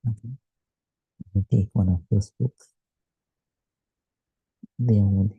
Okay. Let me take one of those books. They are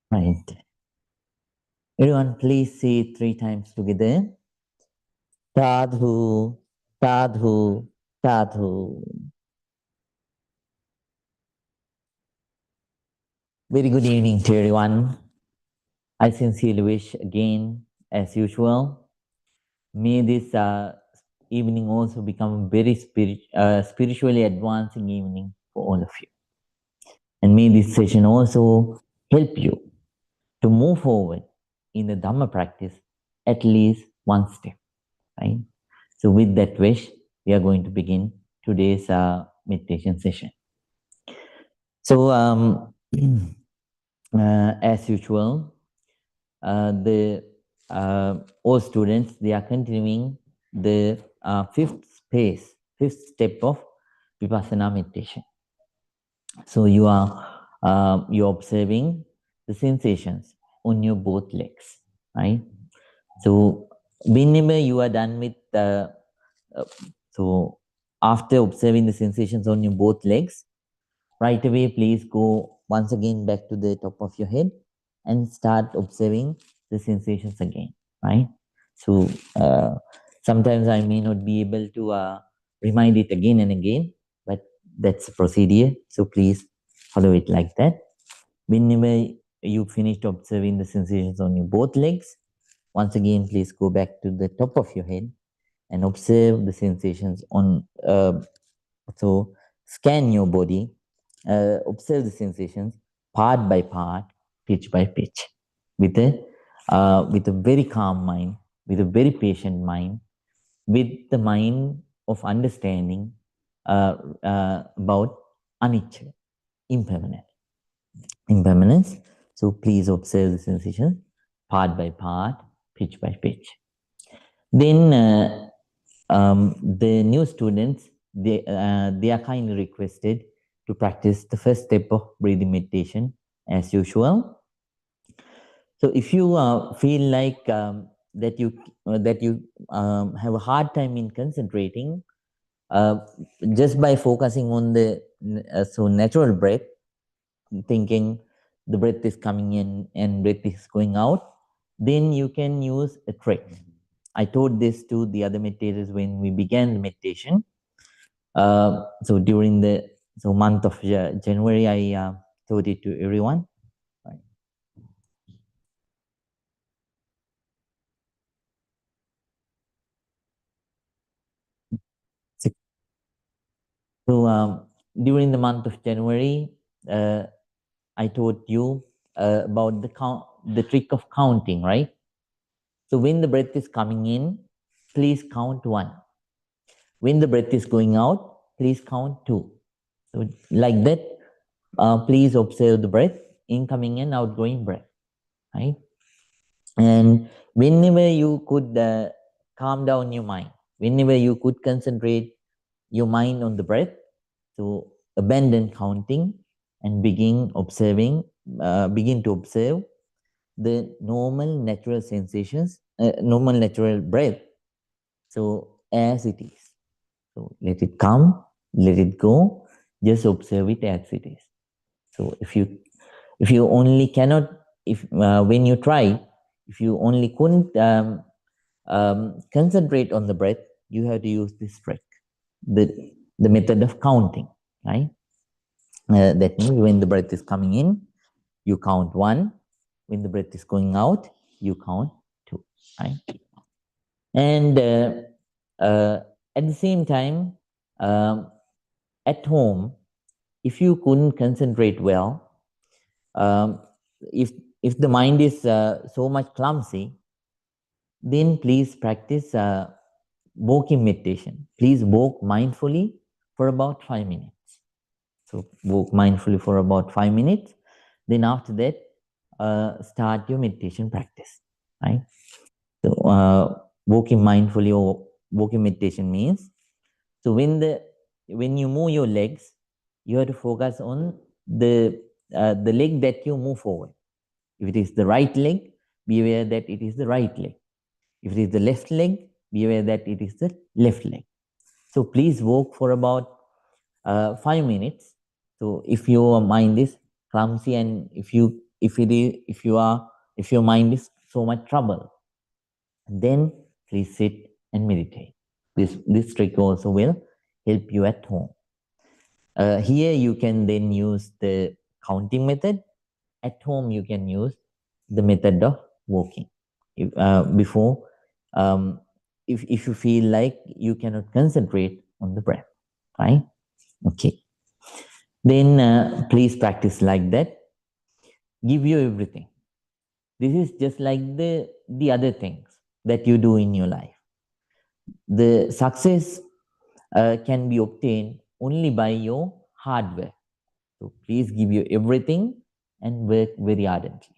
right. Everyone, please say it 3 times together. Sadhu, sadhu, sadhu. Very good evening to everyone. I sincerely wish again, as usual, may this evening also become a very spiritually advancing evening for all of you. And may this session also help you to move forward in the Dhamma practice at least one step, right? So with that wish, we are going to begin today's meditation session. So as usual, the all students, they are continuing the fifth step of Vipassana meditation. So you're observing the sensations on your both legs, right? So whenever you are done with so after observing the sensations on your both legs, right away please go once again back to the top of your head and start observing the sensations again, right? So sometimes I may not be able to remind it again and again, but that's a procedure, so please follow it like that. Whenever you finished observing the sensations on your both legs, once again please go back to the top of your head and observe the sensations on so scan your body, observe the sensations part by part, pitch by pitch, with a very calm mind, with a very patient mind, with the mind of understanding about anicca, impermanence. So please observe the sensations part by part, pitch by pitch. Then the new students, they are kindly requested to practice the first step of breathing meditation as usual. So if you feel like that you have a hard time in concentrating, uh, just by focusing on the so natural breath, thinking the breath is coming in and breath is going out, then you can use a trick. I told this to the other meditators when we began the meditation. So during the month of January, I told it to everyone. Right. So during the month of January, I told you about the trick of counting, right? So when the breath is coming in, please count 1. When the breath is going out, please count 2. So like that, please observe the breath, incoming and outgoing breath, right? And whenever you could calm down your mind, whenever you could concentrate your mind on the breath, so abandon counting and begin to observe the normal natural sensations, normal natural breath. So as it is. So let it come, let it go, just observe it as it is. So if you only cannot, if when you try, if you only couldn't concentrate on the breath, you have to use this trick, the method of counting, right? That means when the breath is coming in, you count 1. When the breath is going out, you count 2, right? And at the same time, at home, if you couldn't concentrate well, um, if if the mind is so much clumsy, then please practice walking meditation. Please walk mindfully for about 5 minutes. So walk mindfully for about 5 minutes. Then after that, start your meditation practice, right? So walking mindfully or walking meditation means, so when you move your legs, you have to focus on the leg that you move forward. If it is the right leg, be aware that it is the right leg. If it is the left leg, be aware that it is the left leg. So please walk for about 5 minutes. So if your mind is clumsy and if your mind is so much trouble, then please sit and meditate. This trick also will help you at home. Here you can then use the counting method. At home you can use the method of walking. If you feel like you cannot concentrate on the breath, right? Okay. Then please practice like that. Give you everything. This is just like the other things that you do in your life. The success can be obtained only by your hard work. So please give you everything and work very ardently.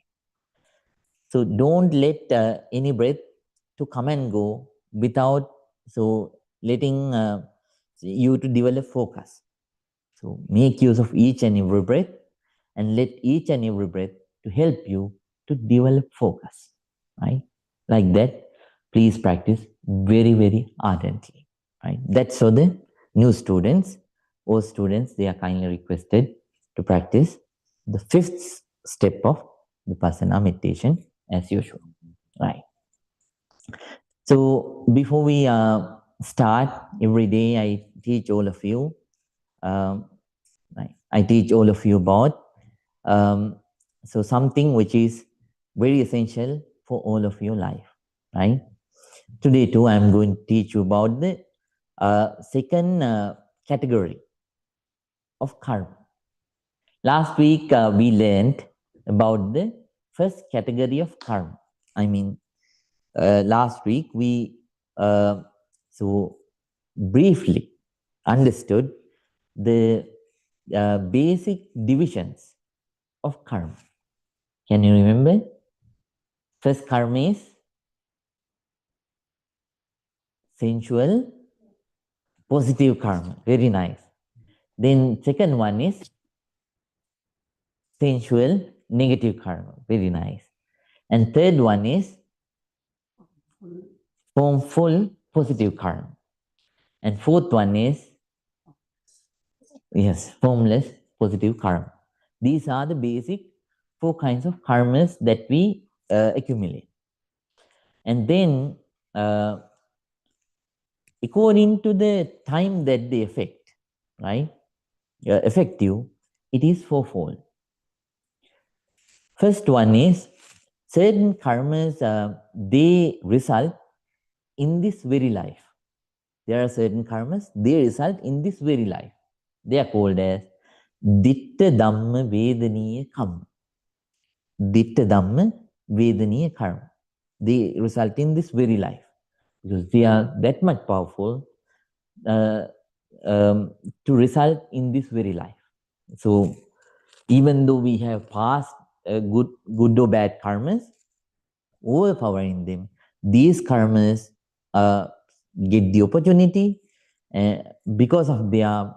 So don't let any breath to come and go without letting you to develop focus. So make use of each and every breath and let each and every breath to help you to develop focus, right? Like that, please practice very, very ardently, right? That's for the new students. All students, they are kindly requested to practice the 5th step of Vipassana meditation as usual, right? So before we start, every day I teach all of you, I teach all of you about something which is very essential for all of your life, right? Today too, I'm going to teach you about the second category of karma. Last week we learned about the first category of karma. I mean, last week we briefly understood the basic divisions of karma. Can you remember? First karma is sensual, positive karma. Very nice. Then second one is sensual, negative karma. Very nice. And third one is formful, positive karma. And fourth one is, yes, formless, positive karma. These are the basic 4 kinds of karmas that we accumulate. And then, according to the time that they affect, right, affect you, it is fourfold. First one is certain karmas, they result in this very life. There are certain karmas, they result in this very life. They are called as Ditta Dhamma Vedaniya Karma. Ditta Dhamma Vedaniya Karma. They result in this very life because they are that much powerful to result in this very life. So even though we have passed good or bad karmas, overpowering them, these karmas get the opportunity because of their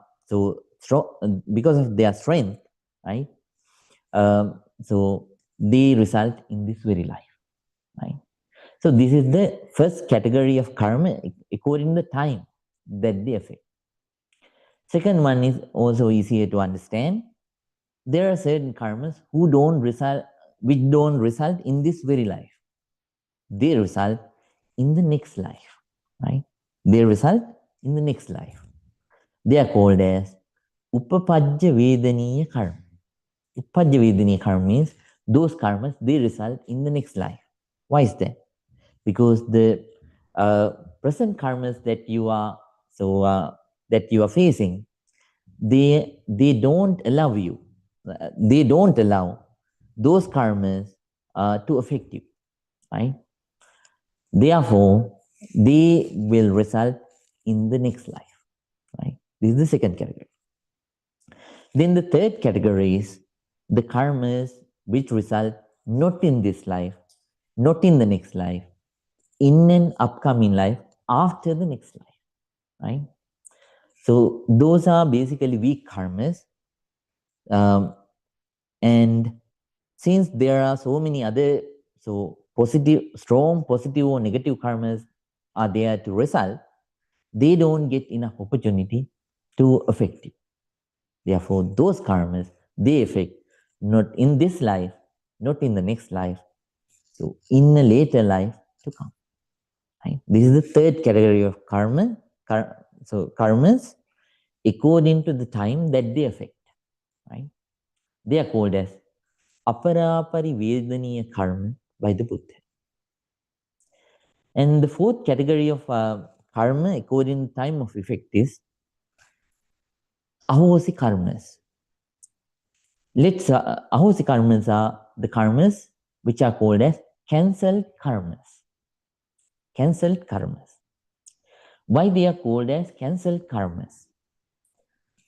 because of their strength, right? So they result in this very life, right? So this is the first category of karma according to the time that they affect. Second one is also easier to understand. there are certain karmas who don't result, which don't result in this very life. They result in the next life, right? They result in the next life. They are called as Upapajya Vedaniya karma. Upajya Vedaniya karma means those karmas, they result in the next life. Why is that? Because the present karmas that you are that you are facing, they don't allow you, they don't allow those karmas to affect you, right? Therefore, they will result in the next life, right? This is the second category. Then the third category is the karmas which result not in this life, not in the next life, in an upcoming life after the next life, right? So those are basically weak karmas. And since there are so many other, so positive, strong positive or negative karmas are there to result, they don't get enough opportunity to affect you. Therefore, those karmas, they affect not in this life, not in the next life, so in a later life to come. Right? This is the third category of karma. So karmas according to the time that they affect. Right? They are called as aparapari vedaniya karma by the Buddha. And the fourth category of karma according to time of effect is ahosi karmas. Ahosi karmas are the karmas which are called as cancelled karmas. Cancelled karmas. Why they are called as cancelled karmas?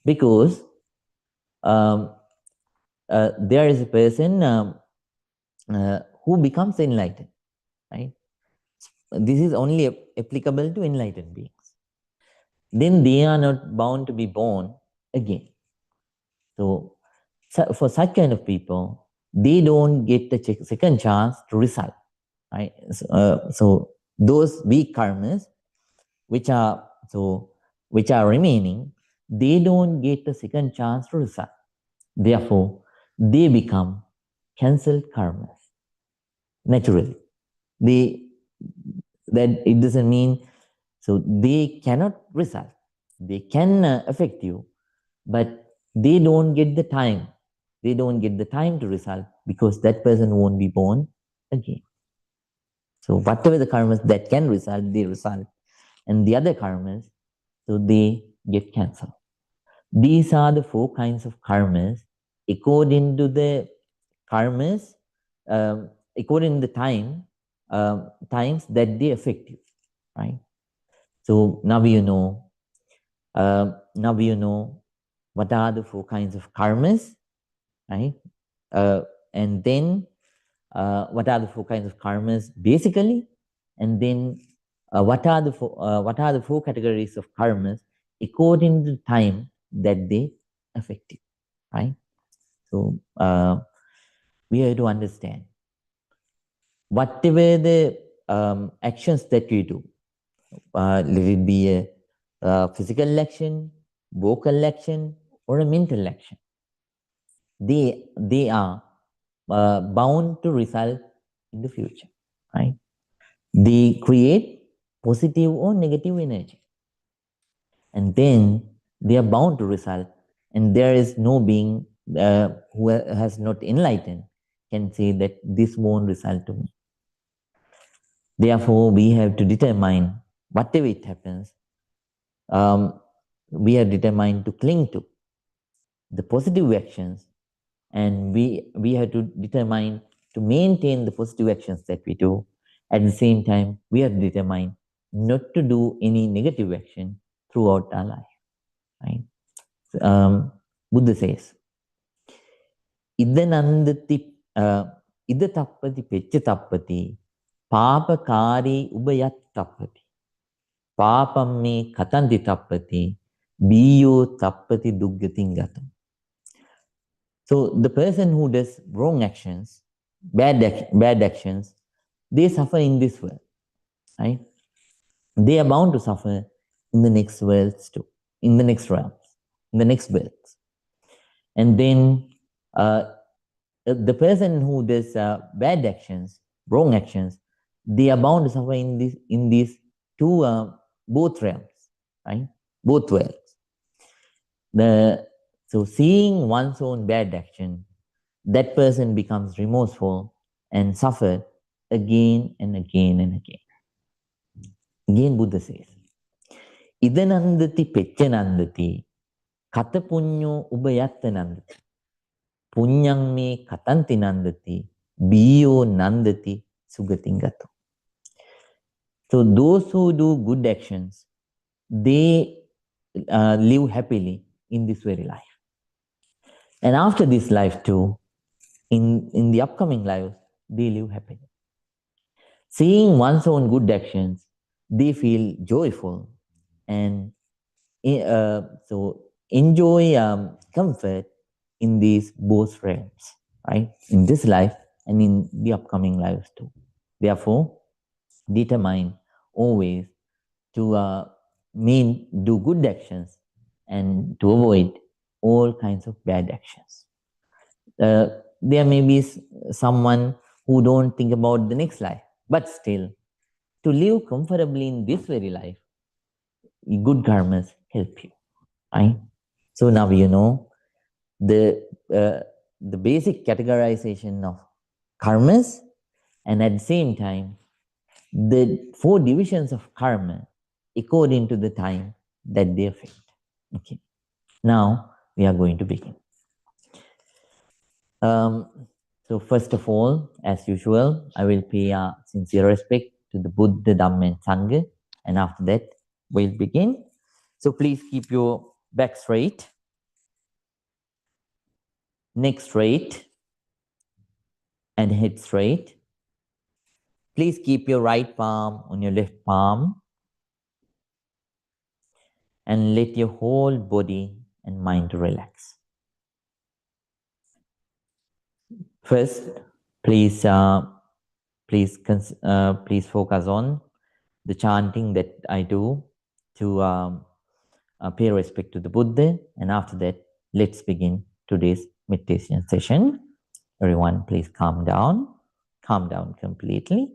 Because there is a person who becomes enlightened, right? This is only applicable to enlightened beings. Then they are not bound to be born again. So for such kind of people, they don't get the second chance to result, right? So those weak karmas, which are remaining, they don't get the second chance to result. Therefore, they become cancelled karmas naturally. That it doesn't mean so they cannot result. They can affect you, but they don't get the time. They don't get the time to result because that person won't be born again. So whatever the karmas that can result, they result. And the other karmas, so they get cancelled. These are the four kinds of karmas according to the karmas, according to the times that they affect you, right? So now you know, what are the four kinds of karmas, right? And then what are the four kinds of karmas basically, and then what are the four categories of karmas according to the time that they affect you, right? So we have to understand whatever the actions that we do, let it be a physical action, vocal action, or a mental action, they are bound to result in the future, right? They create positive or negative energy, and then they are bound to result. And there is no being who has not enlightened can say that this won't result to me. Therefore, we have to determine whatever it happens. We are determined to cling to the positive actions, and we have to determine to maintain the positive actions that we do. At the same time, we are determined not to do any negative action throughout our life. Right? Buddha says, "Ida nandati, ida tappati pecca tappati, papakari ubayat tappati, papam me katanti tappati, biyo tappati duggatin gatam." So the person who does wrong actions, bad actions, they suffer in this world, right? They are bound to suffer in the next worlds too, in the next realms, in the next worlds. And then Uh, the person who does bad actions, wrong actions, they are bound to suffer in these two both realms, right? Both worlds. So seeing one's own bad action, that person becomes remorseful and suffer again and again and again. Again, Buddha says, Idanandati pechanandati, kata punyo ubayattanandati, punyang me katanti nandati, biyo nandati sugatingato. So those who do good actions, they live happily in this very life. And after this life too, in the upcoming lives, they live happily. Seeing one's own good actions, they feel joyful and so enjoy comfort in these both realms, right? In this life and in the upcoming lives too. Therefore, determine always to do good actions and to avoid all kinds of bad actions. There may be someone who don't think about the next life, but still, to live comfortably in this very life, good karmas help you, right? So now you know the basic categorization of karmas, and at the same time, the four divisions of karma according to the time that they affect. Okay. Now we are going to begin. So first of all, as usual, I will pay sincere respect to the Buddha, Dhamma, and Sangha, and after that, we'll begin. So please keep your back straight, neck straight, and head straight. Please keep your right palm on your left palm, and let your whole body and mind relax. First, please please focus on the chanting that I do to pay respect to the Buddha, and after that, let's begin today's meditation session. Everyone, please calm down completely.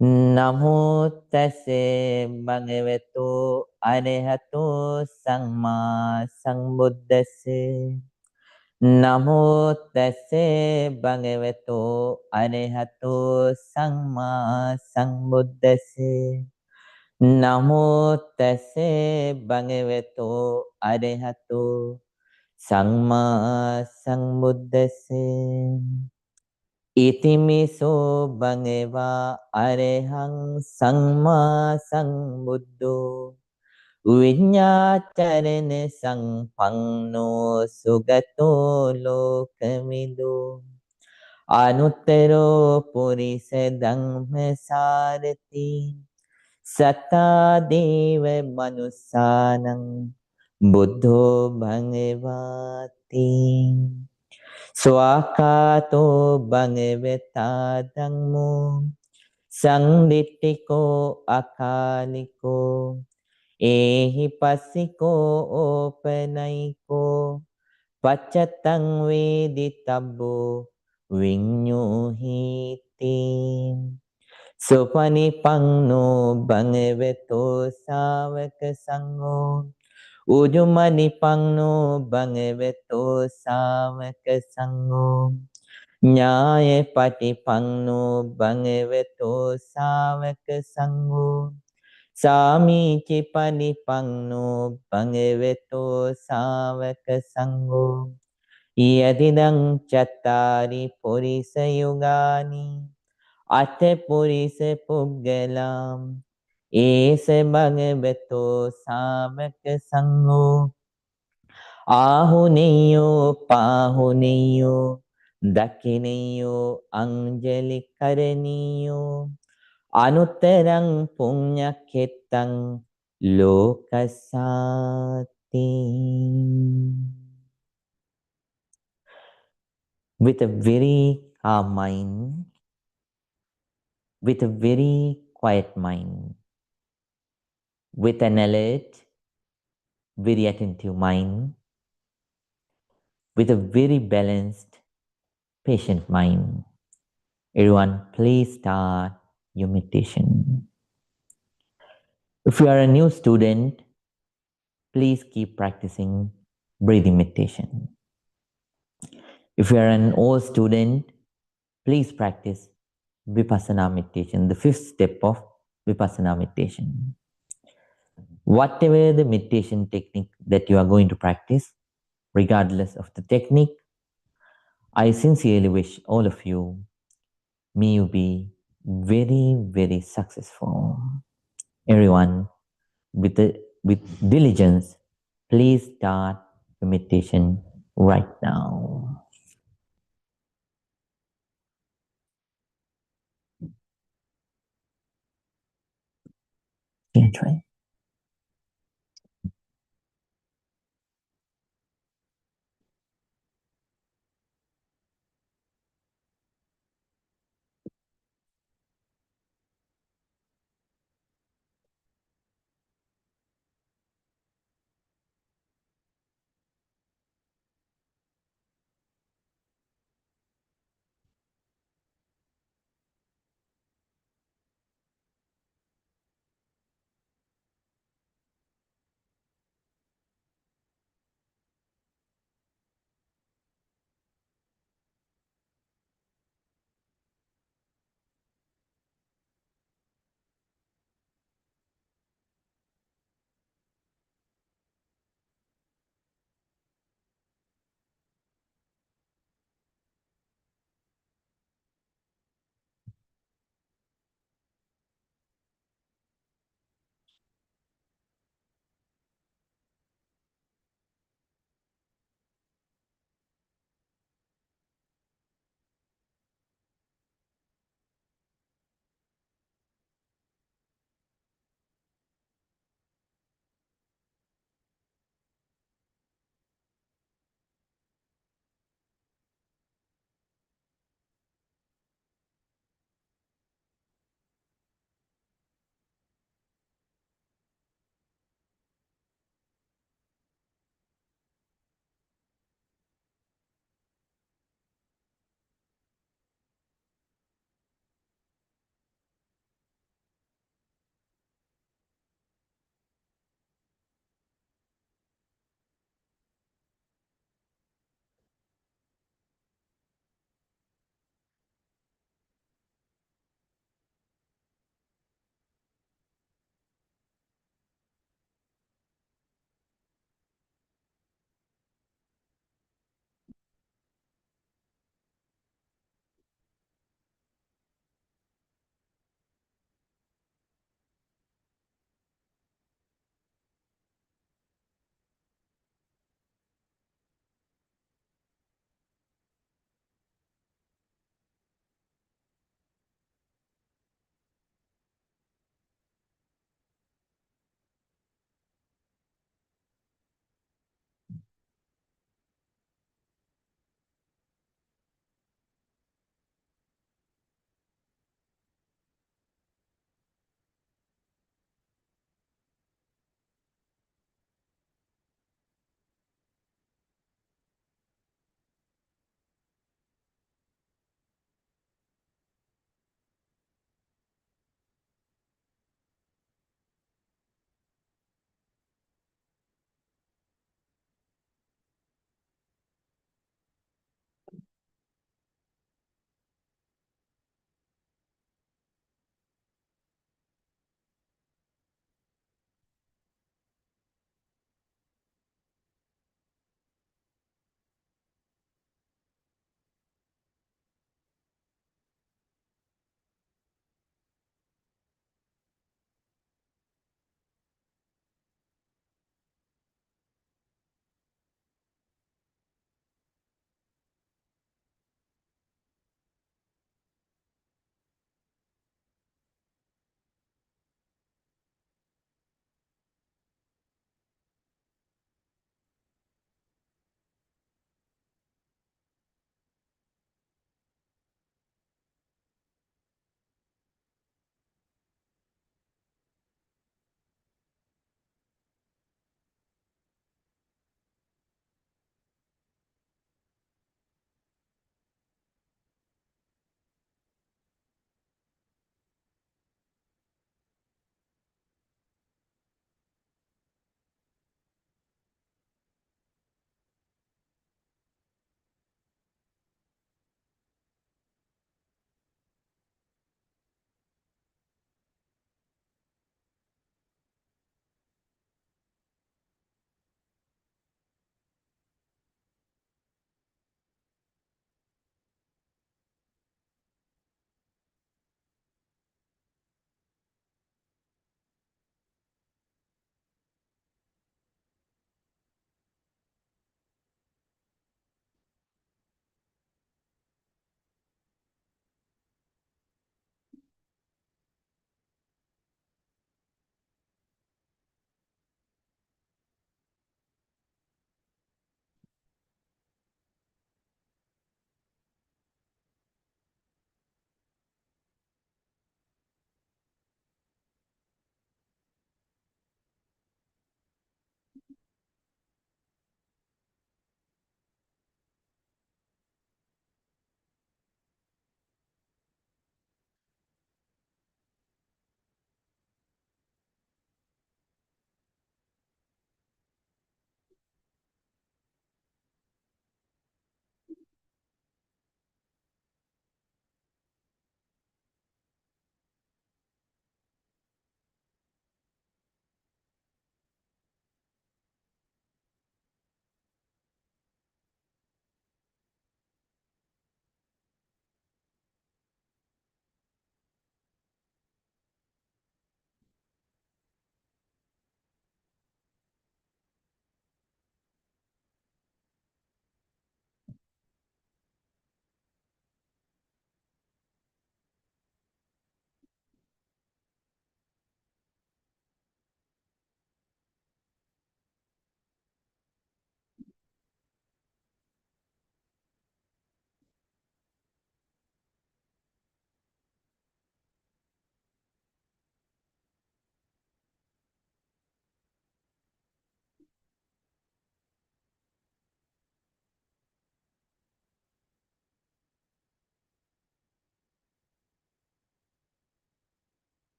Namo tase bhagavato arahato samma sambuddhase. Namo tase bhagavato arahato samma sambuddhase. Namo tase bhagavato arahato samma sambuddhase. Itimiso bhagava arahang samma sambuddho Vinyācarana sampanno sugato lokamido Anuttaro purisa dhamma sarati Sata deva manusanam buddho bhagavati Swakato bhagavata dhammo Sangdittiko akaliko Ehi passiko opanayiko Pachatang veditabbo vinyuhiti Sopanipangno bhagavato savaka sangho Ujumanipangno bhagavato savaka sangho Nyaya patipangno bhagavato savaka sangho Samici panipangno bhagavato savaka sangho Yadidang chattari purisa yugani Ate purisa puggalam Ese bhagavato savaka sangho Ahuneyo pahuneyo Dakineyo anjali karaniyo Anutterang punyaketang lokasati. With a very calm mind, with a very quiet mind, with an alert, very attentive mind, with a very balanced, patient mind. Everyone, please start your meditation. If you are a new student, please keep practicing breathing meditation. If you are an old student, please practice Vipassana meditation, the fifth step of Vipassana meditation. Whatever the meditation technique that you are going to practice, regardless of the technique, I sincerely wish all of you, may you be very, very successful. Everyone, with diligence, please start the meditation right now. Can I try?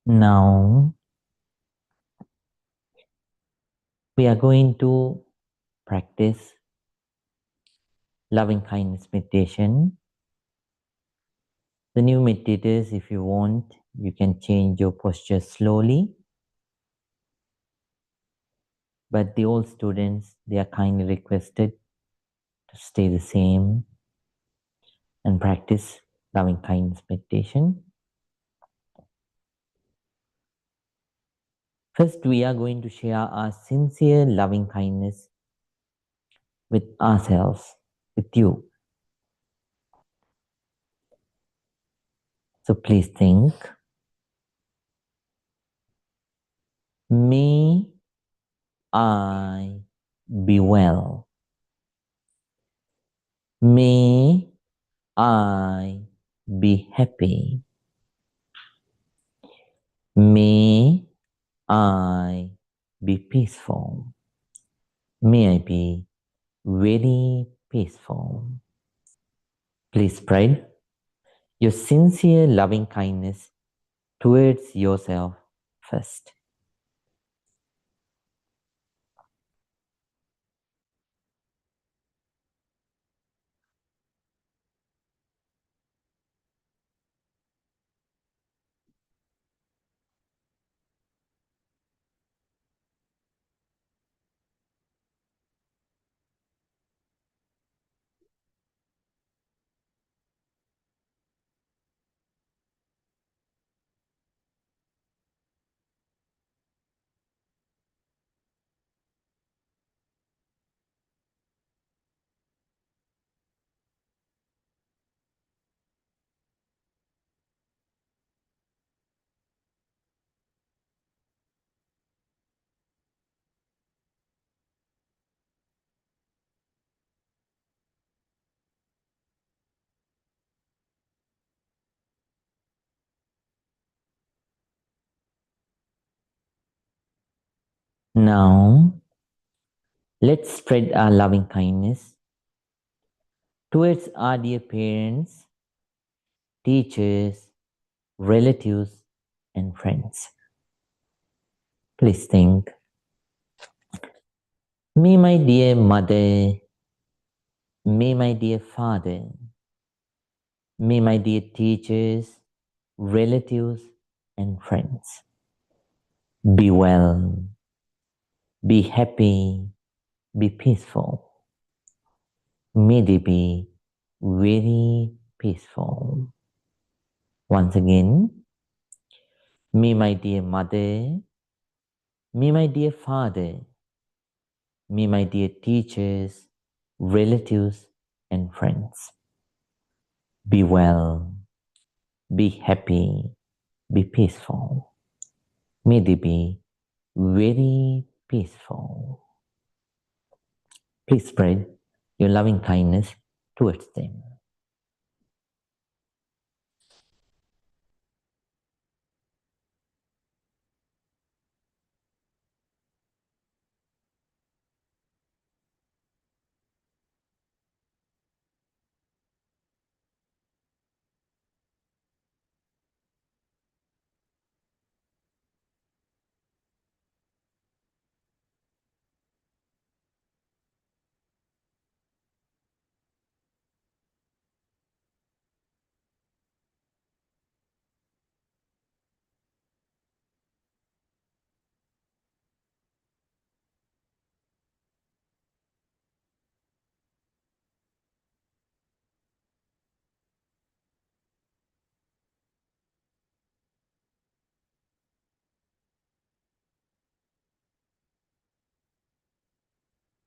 Now we are going to practice loving kindness meditation. The new meditators, if you want, you can change your posture slowly. But the old students, they are kindly requested to stay the same and practice loving kindness meditation. First, we are going to share our sincere loving kindness with ourselves, with you. So please think, may I be well. May I be happy. May I be peaceful. May I be very peaceful. Please spread your sincere loving kindness towards yourself first. Now, let's spread our loving kindness towards our dear parents, teachers, relatives, and friends. Please think, may my dear mother, may my dear father, may my dear teachers, relatives, and friends be well, be happy, be peaceful. May they be very peaceful. Once again, may my dear mother, may my dear father, may my dear teachers, relatives, and friends be well, be happy, be peaceful. May they be very peaceful. Please spread your loving kindness towards them.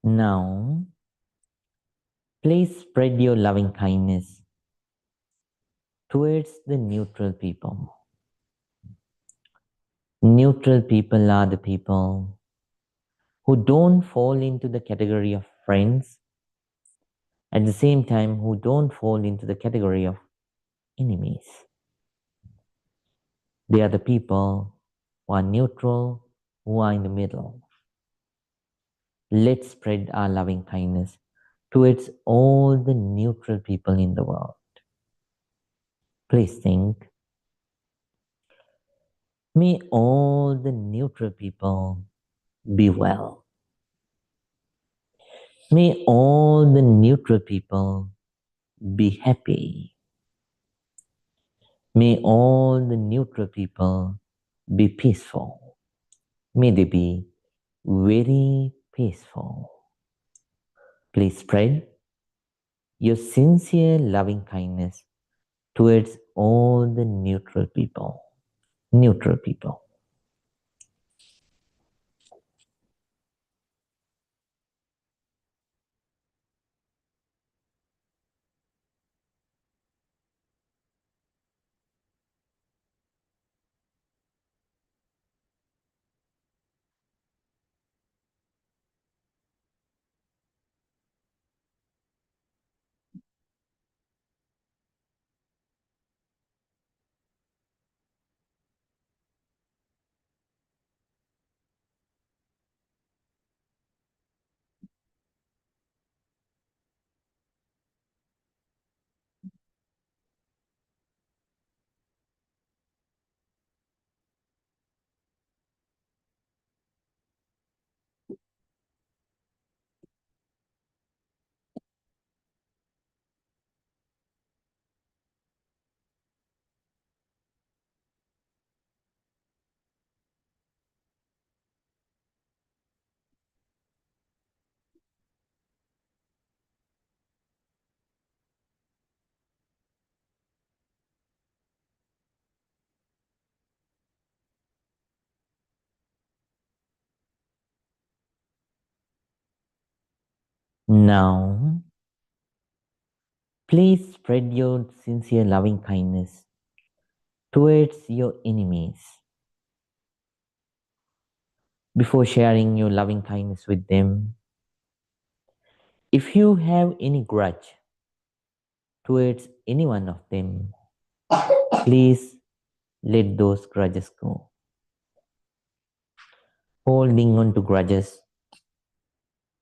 Now, please spread your loving kindness towards the neutral people. Neutral people are the people who don't fall into the category of friends, at the same time, who don't fall into the category of enemies. They are the people who are neutral, who are in the middle. Let's spread our loving kindness towards all the neutral people in the world. Please think, May all the neutral people be well. May all the neutral people be happy. May all the neutral people be peaceful. May they be very peaceful. Please spread your sincere loving kindness towards all the neutral people. Neutral people. Now, please spread your sincere loving kindness towards your enemies. Before sharing your loving kindness with them, if you have any grudge towards any one of them, please let those grudges go. Holding on to grudges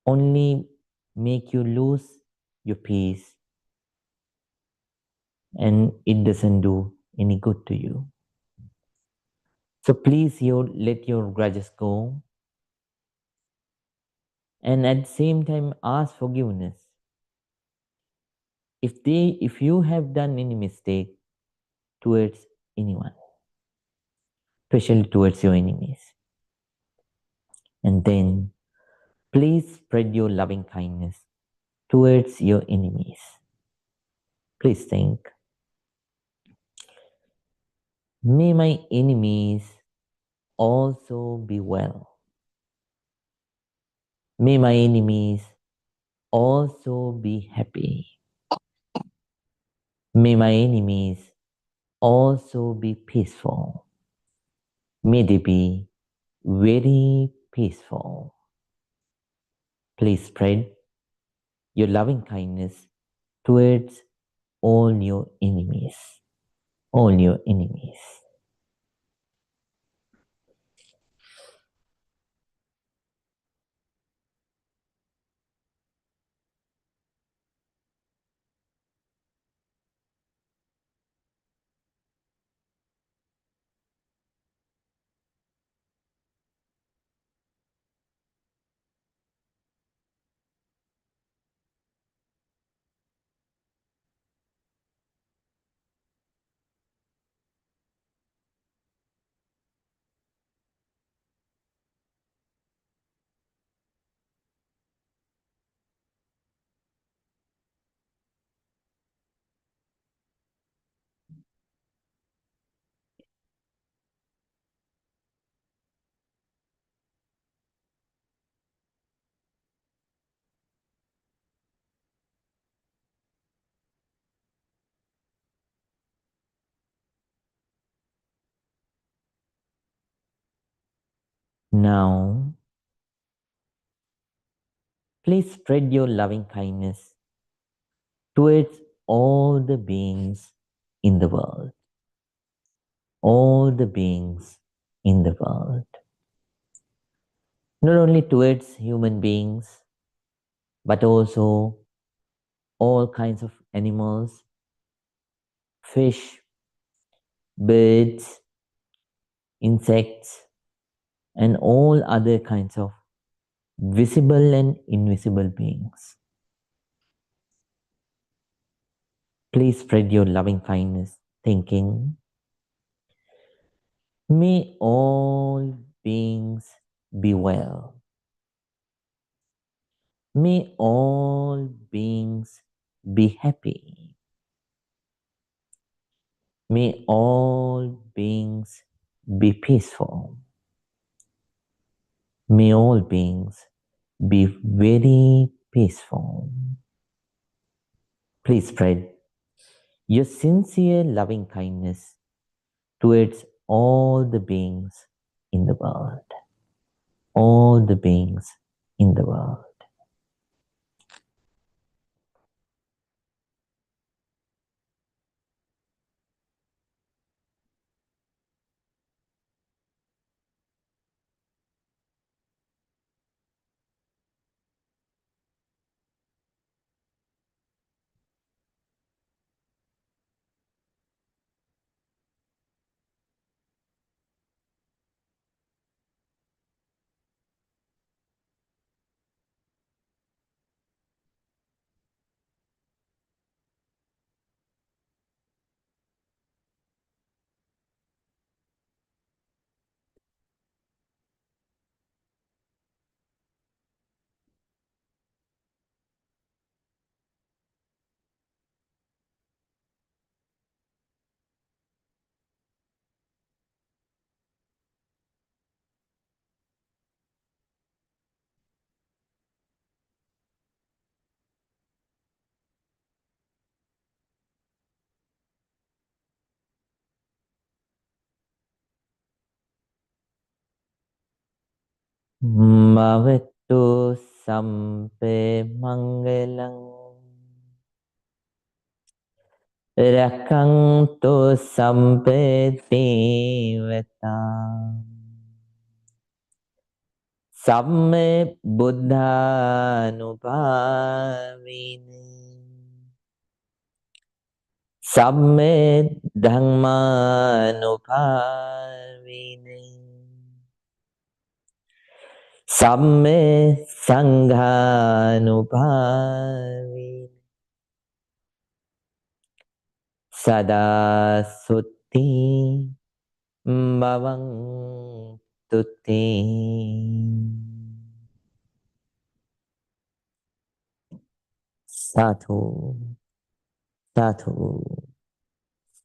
only make you lose your peace and it doesn't do any good to you. So please let your grudges go and at the same time ask forgiveness. If you have done any mistake towards anyone, especially towards your enemies, and then please spread your loving kindness towards your enemies. Please think, may my enemies also be well. May my enemies also be happy. May my enemies also be peaceful. May they be very peaceful. Please spread your loving kindness towards all your enemies. All your enemies. Now, please spread your loving kindness towards all the beings in the world. All the beings in the world. Not only towards human beings, but also all kinds of animals, fish, birds, insects, and all other kinds of visible and invisible beings. Please spread your loving kindness, thinking, may all beings be well. May all beings be happy. May all beings be peaceful. May all beings be very peaceful. Please spread your sincere loving kindness towards all the beings in the world. All the beings in the world. Bhavattu sampe mangalang rakantu sampe devata samme buddhanupavine samme dhammanupavine samme sanghanupavine Sada Sutti Bhavang Tutti Satu Satu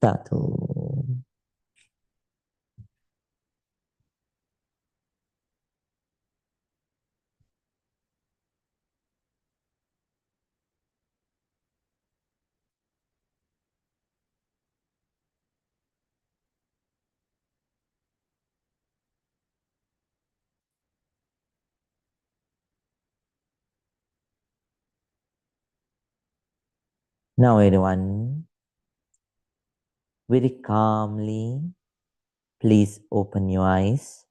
Satu. Now everyone, very calmly, please open your eyes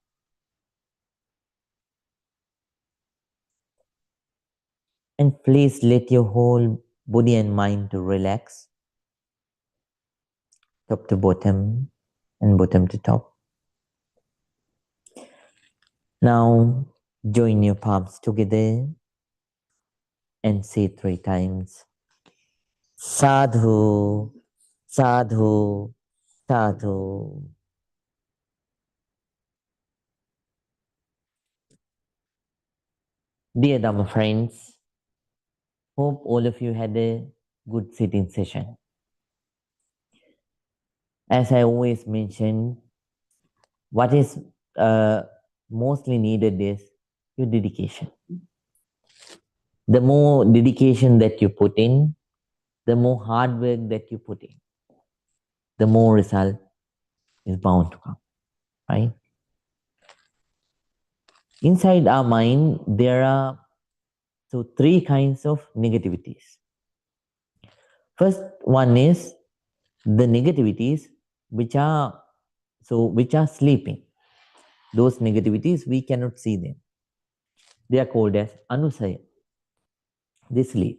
and please let your whole body and mind to relax, top to bottom and bottom to top. Now join your palms together and say 3 times Sadhu, Sadhu, Sadhu. Dear Dhamma friends, hope all of you had a good sitting session. As I always mention, what is mostly needed is your dedication. The more dedication that you put in, the more hard work that you put in, the more result is bound to come, right? Inside our mind, there are 3 kinds of negativities. First one is the negativities which are sleeping. Those negativities we cannot see them. They are called as anusaya. They sleep.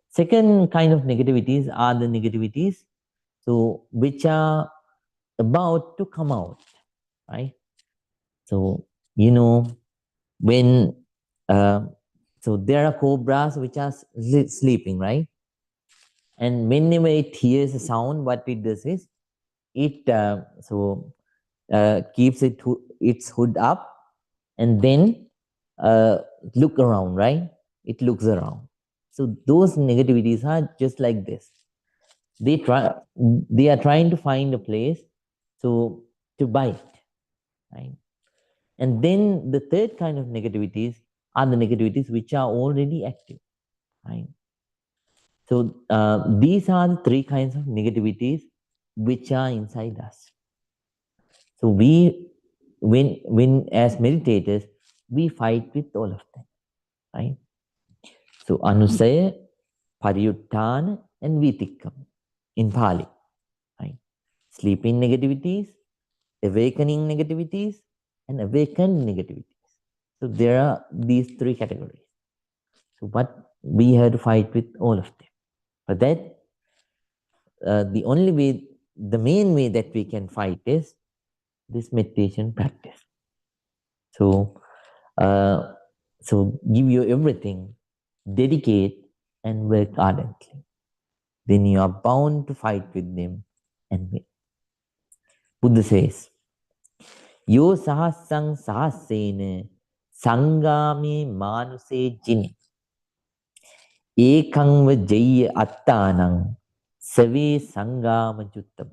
Second kind of negativities are the negativities which are about to come out, right? So, you know, when, uh, so there are cobras which are sleeping, right? And whenever it hears a sound, what it does is it keeps its hood up and then uh, look around, right? It looks around. So those negativities are just like this. They try, they are trying to find a place so to bite, right? And then the third kind of negativities are the negativities which are already active, right? So these are the three kinds of negativities which are inside us. So when as meditators, we fight with all of them, right? So anusaya, pariyuttana, and vitikam in Pali, right? Sleeping negativities, awakening negativities, and awakened negativities. So there are these three categories. So but we have to fight with all of them. For that, the only way, the main way that we can fight is this meditation practice. So, uh, so give you everything, dedicate, and work ardently. Then you are bound to fight with them and win. Buddha says, Yo sahasang sahasena sangami manuse jini ekangva jaya attanang save sangama juttam.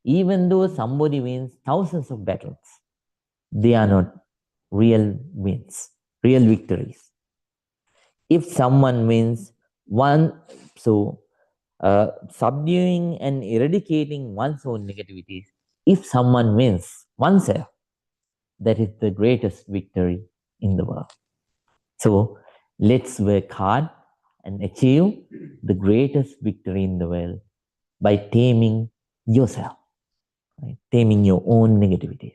Even though somebody wins thousands of battles, they are not real wins, real victories. If someone wins one, so subduing and eradicating one's own negativities, if someone wins oneself, that is the greatest victory in the world. So let's work hard and achieve the greatest victory in the world by taming yourself, right? Taming your own negativities,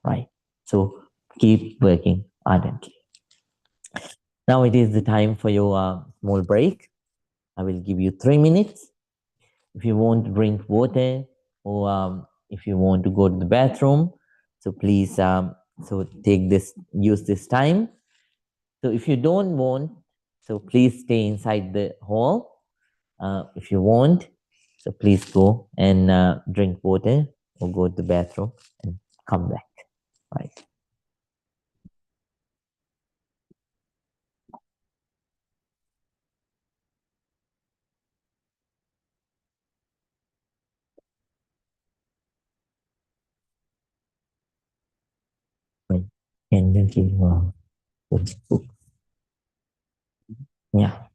right? So keep working ardently. Now it is the time for your small break. I will give you 3 minutes. If you want to drink water or if you want to go to the bathroom, so please so take this, use this time. So if you don't want, so please stay inside the hall. If you want, so please go and drink water or go to the bathroom and come back. Right. Right. And then keep, yeah.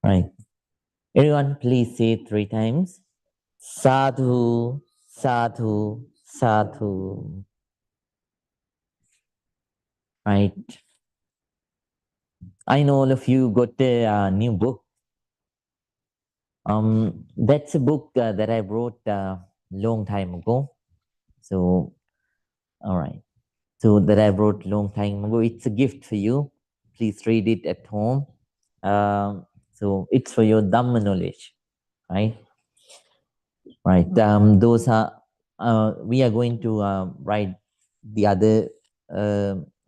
Right. Everyone, please say it 3 times. Sadhu, sadhu, sadhu. Right. I know all of you got a new book. That's a book that I wrote long time ago. So, all right. So that I wrote long time ago. It's a gift for you. Please read it at home. So it's for your Dhamma knowledge, right? Right. Those are we are going to write the other.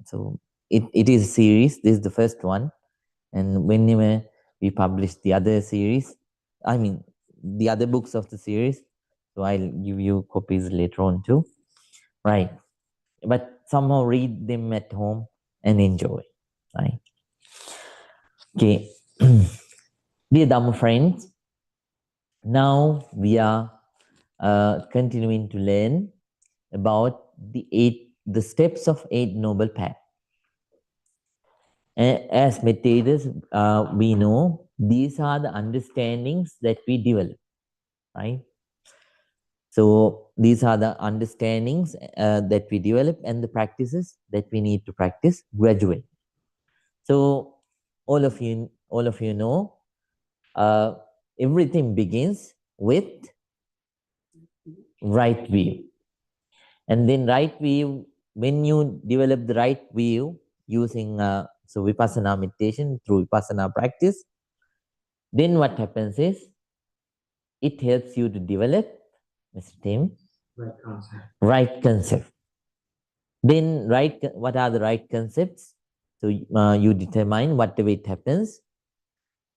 So it is a series. This is the first one, and whenever we publish the other series, I mean the other books of the series, so I'll give you copies later on too. Right. But somehow read them at home and enjoy. Right. Okay. Dear Dhamma friends, now we are continuing to learn about the steps of 8 noble paths. As meditators, we know these are the understandings that we develop, right? So these are the understandings that we develop and the practices that we need to practice gradually. So all of you know, uh, everything begins with right view. And then right view, when you develop the right view using so vipassana meditation through vipassana practice, then what happens is it helps you to develop, Mr. Tim, right concept. Then what are the right concepts? So you determine whatever it happens.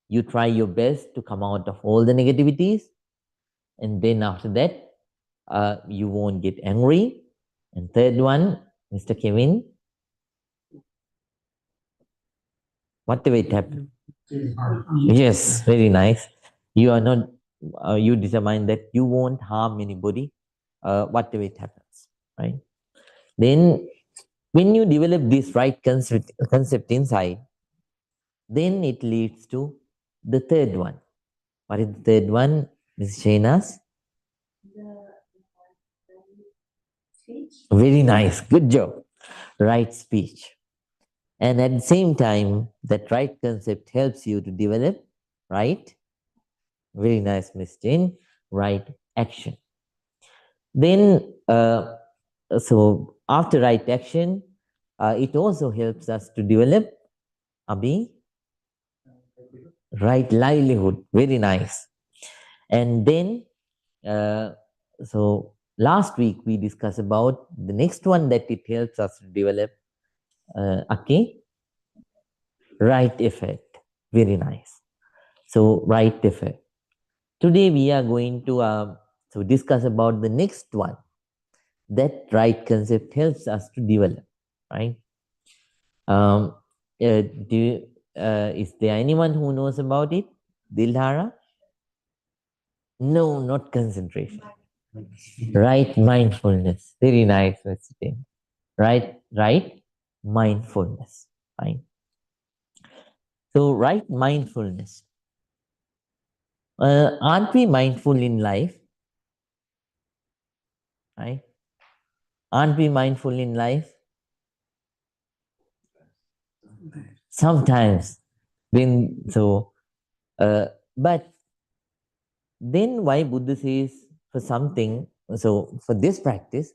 You try your best to come out of all the negativities, and then after that, you won't get angry. And third one, Mr. Kevin, whatever it happens. Yes, very nice. You are not, you determine that you won't harm anybody, whatever it happens, right? Then, when you develop this right concept inside, then it leads to the third one. What is the third one, Ms. Shainas? Very nice, good job. Right speech. And at the same time, that right concept helps you to develop right, very nice, Miss Jane, right action. Then, so after right action, it also helps us to develop Abhi, right livelihood. Very nice. And then, uh, so last week we discussed about the next one that it helps us to develop, okay, right effect. Very nice. So right effect. Today we are going to discuss about the next one. That right concept helps us to develop, right? Um, is there anyone who knows about it? Dilhara? No, not concentration. Right mindfulness. Very nice, Mr. Tim. Right mindfulness. Right. So right mindfulness. Aren't we mindful in life? Right? Aren't we mindful in life? Sometimes. When so, but then why Buddha says for something, so for this practice,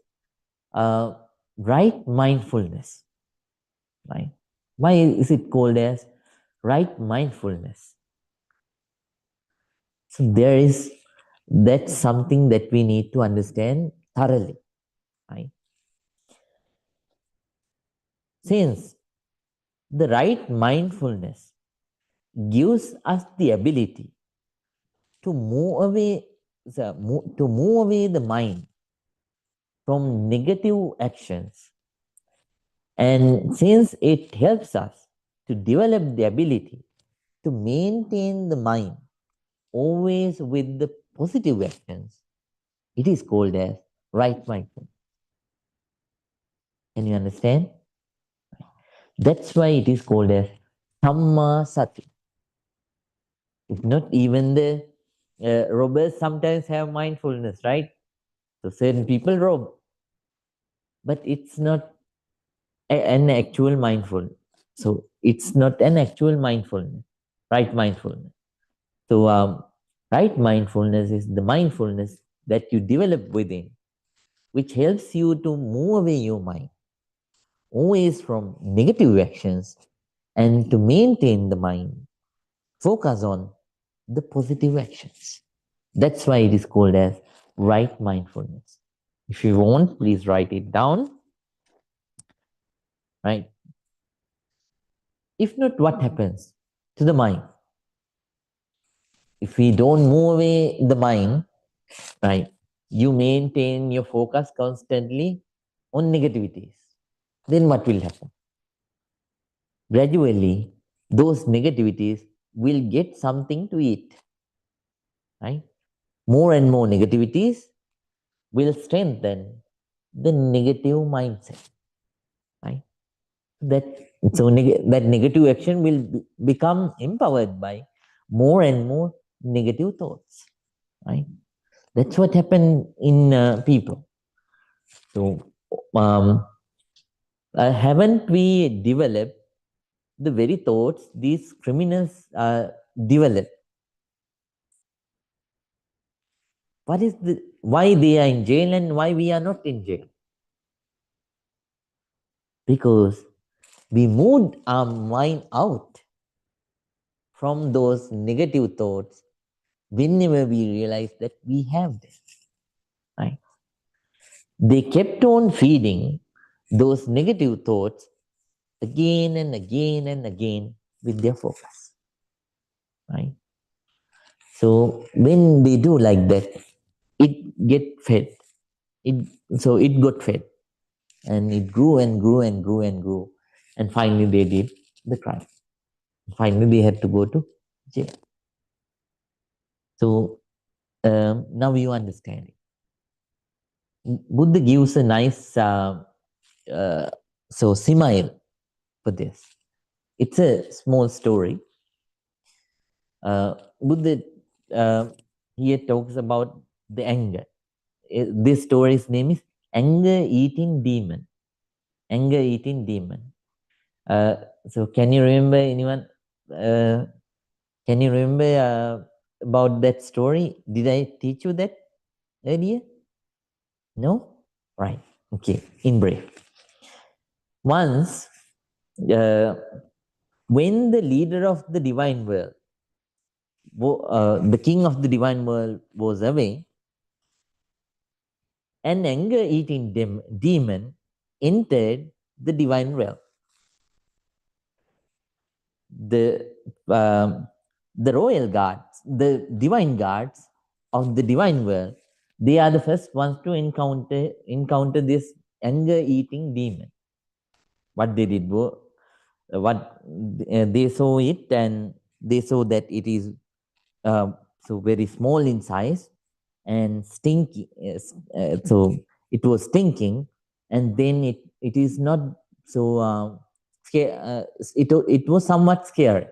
uh, right mindfulness, right? Why is it called as right mindfulness? So there is, that's something that we need to understand thoroughly, right? Since the right mindfulness gives us the ability to move away, to move away the mind from negative actions. And since it helps us to develop the ability to maintain the mind always with the positive actions, it is called as right mindfulness. Can you understand? That's why it is called as Samma Sati. If not, even the robbers sometimes have mindfulness, right? So certain people rob, but it's not an actual mindfulness. So it's not an actual mindfulness, right mindfulness. So right mindfulness is the mindfulness that you develop within, which helps you to move away your mind always from negative actions and to maintain the mind. Focus on the positive actions. That's why it is called as right mindfulness. If you want, please write it down. Right? If not, what happens to the mind? If we don't move away the mind, right, you maintain your focus constantly on negativities, then what will happen? Gradually, those negativities will get something to eat, right? More and more negativities will strengthen the negative mindset, right? That that negative action will become empowered by more and more negative thoughts, right? That's what happened in people. So, haven't we developed the very thoughts these criminals develop? What is the why they are in jail and why we are not in jail? Because we moved our mind out from those negative thoughts whenever we realize that we have them. Right? They kept on feeding those negative thoughts again and again and again with their focus. Right? So when they do like that, it get fed. It so it got fed, and it grew and grew and grew and grew, and finally they did the crime. Finally, they had to go to jail. So now you understand it. Buddha gives a nice uh, simile for this. It's a small story. Buddha here talks about the anger. This story's name is Anger Eating Demon. Anger Eating Demon. So can you remember anyone? Can you remember about that story? Did I teach you that earlier? No? Right. Okay. In brief. Once, uh, when the leader of the divine world, the king of the divine world was away, an anger eating demon entered the divine realm. The, um, the royal guards, the divine guards of the divine world, they are the first ones to encounter this anger eating demon. What they did was, they saw it, and they saw that it is so very small in size and stinky. So it was stinking, and then it is not so it was somewhat scary.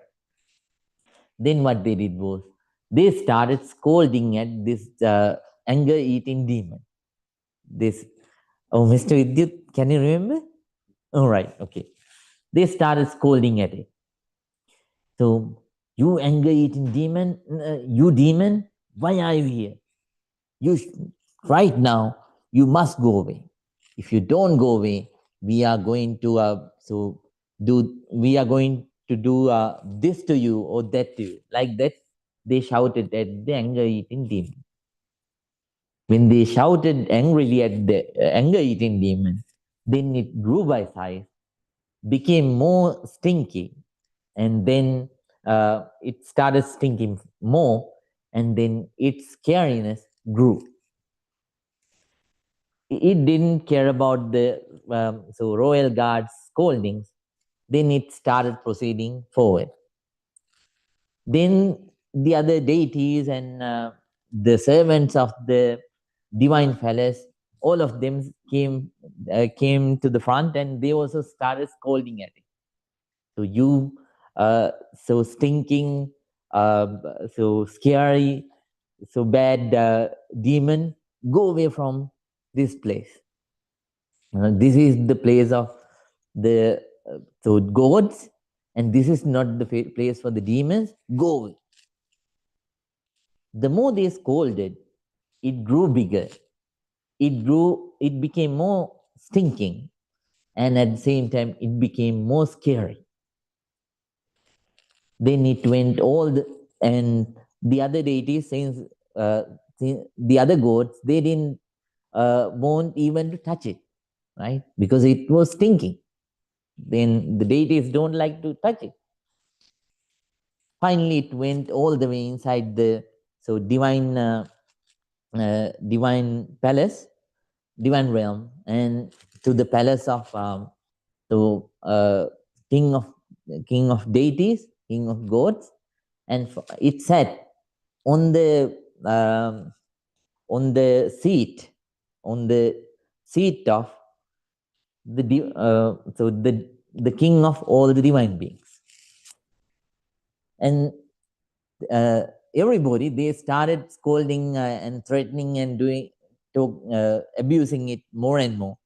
Then what they did was they started scolding at this anger eating demon. This, oh, Mr. Vidyut, can you remember? All right, okay. They started scolding at it. So, you anger eating demon, you demon, why are you here? You right now, you must go away. If you don't go away, we are going to we are going to do this to you or that to you. Like that, they shouted at the anger eating demon. When they shouted angrily at the anger eating demon, then it grew by size, became more stinky, and then it started stinking more, and then its scariness grew. It didn't care about the royal guard's scoldings. Then it started proceeding forward. Then the other deities and the servants of the divine palace, all of them came to the front, and they also started scolding at it. So you, so stinking so scary, so bad demon, go away from this place. This is the place of the so gods, and this is not the place for the demons. Go away. The more they scolded, it grew bigger. It became more stinking, and at the same time, it became more scary. Then it went all the, and the other deities, since the other gods, they didn't want even to touch it, right? Because it was stinking. Then the deities don't like to touch it. Finally, it went all the way inside the so divine palace, divine realm, and to the palace of so king of king of deities, king of gods, and it sat on um, the seat, on the seat of the king of all the divine beings, and everybody, they started scolding and threatening and abusing it more and more.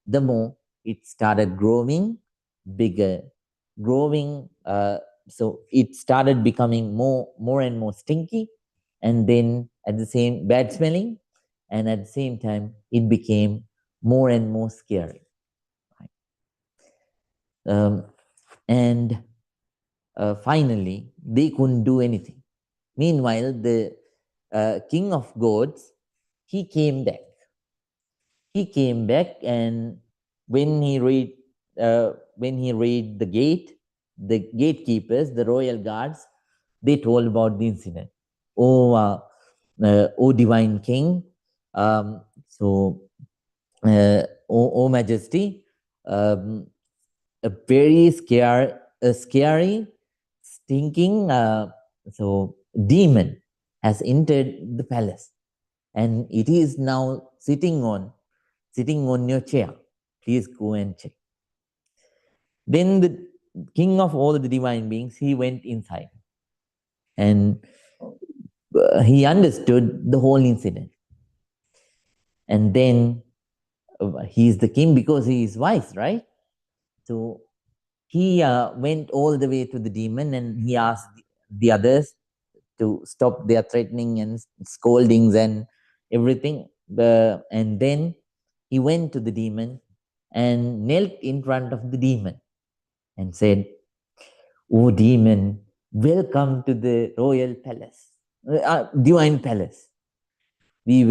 The more it started growing bigger, growing, so it started becoming more and more stinky, and then at the same bad smelling, and at the same time it became more and more scary. And finally they couldn't do anything. Meanwhile, the king of gods, he came back. He came back, and when he read the gate, the gatekeepers, the royal guards, they told about the incident. O divine king, so O Majesty, a very scary, stinking, so demon has entered the palace, and it is now sitting on your chair. Please go and check. Then the king of all the divine beings, he went inside, and he understood the whole incident. And then he is the king because he is wise, right? So he went all the way to the demon, and he asked the others to stop their threatening and scoldings and everything. And then he went to the demon and knelt in front of the demon and said, "O demon, welcome to the royal palace, divine palace. We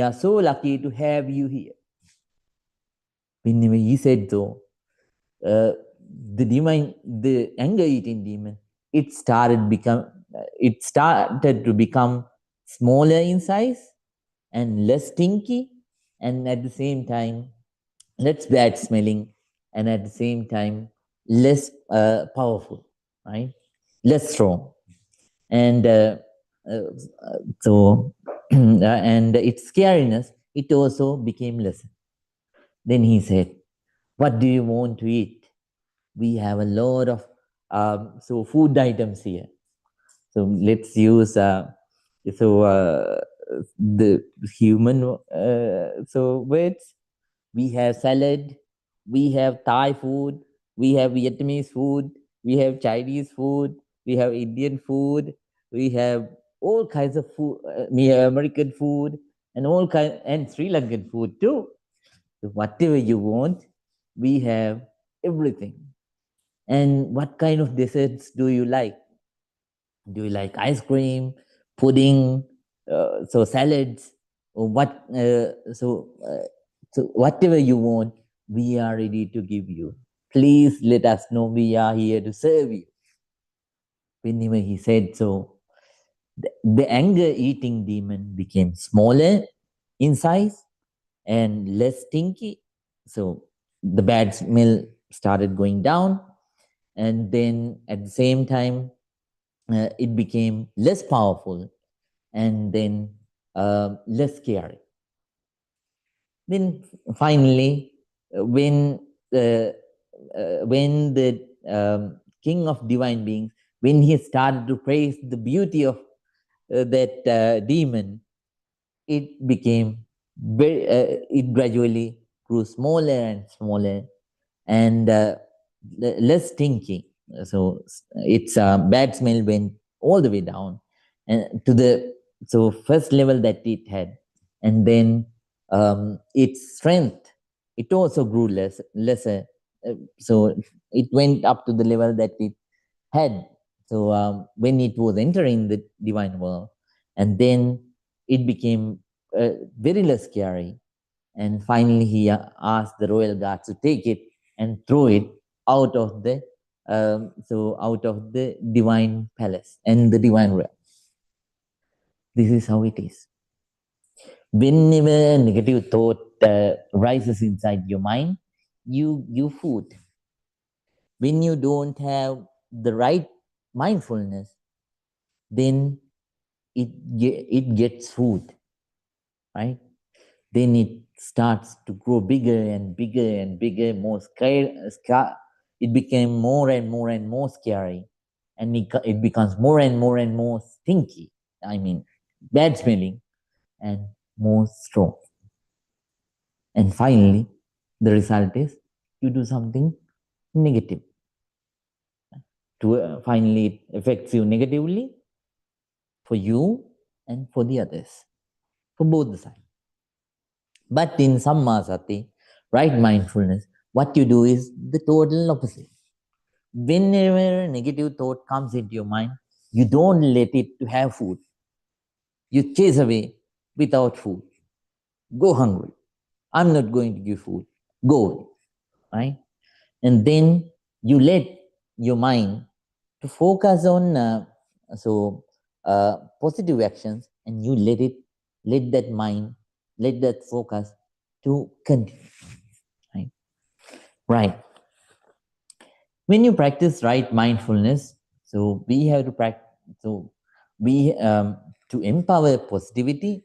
are so lucky to have you here." When he said so, the anger-eating demon, it started to become smaller in size and less stinky, and at the same time less bad smelling, and at the same time less powerful, right? Less strong, and uh, so and its scariness, it also became less. Then he said, "What do you want to eat? We have a lot of so food items here. So let's use the human words. We have salad, we have Thai food, we have Vietnamese food, we have Chinese food, we have Indian food, we have all kinds of food. We have American food and all kind and Sri Lankan food too. So whatever you want, we have everything. And what kind of desserts do you like? Do you like ice cream, pudding, so salads, or what? So whatever you want, we are ready to give you. Please let us know. We are here to serve you." Whenever he said so, the anger-eating demon became smaller in size and less stinky. So the bad smell started going down, and then at the same time, it became less powerful, and then less scary. Then finally, when the king of divine beings, when he started to praise the beauty of that demon, it became very, it gradually grew smaller and smaller and less stinky. So its bad smell went all the way down and to the first level that it had, and then its strength, it also grew lesser. So it went up to the level that it had. So when it was entering the divine world, and then it became very less scary. And finally, he asked the royal guards to take it and throw it out of the out of the divine palace and the divine realm. This is how it is. Whenever a negative thought rises inside your mind, you give food. When you don't have the right mindfulness, then it gets food, right? Then it starts to grow bigger and bigger and bigger, more scary. It became more and more and more scary, and it becomes more and more stinky. I mean, bad smelling and more strong. And finally, the result is you do something negative. Finally, it affects you negatively for you and for the others, for both the sides. But in Samma Sati, right mindfulness, what you do is the total opposite. Whenever a negative thought comes into your mind, you don't let it to have food. You chase away without food. Go hungry. I'm not going to give food. Go away. Right? And then you let your mind to focus on positive actions, and you let that mind, let that focus to continue. Right? Right. When you practice right mindfulness, so we have to practice. So we to empower positivity,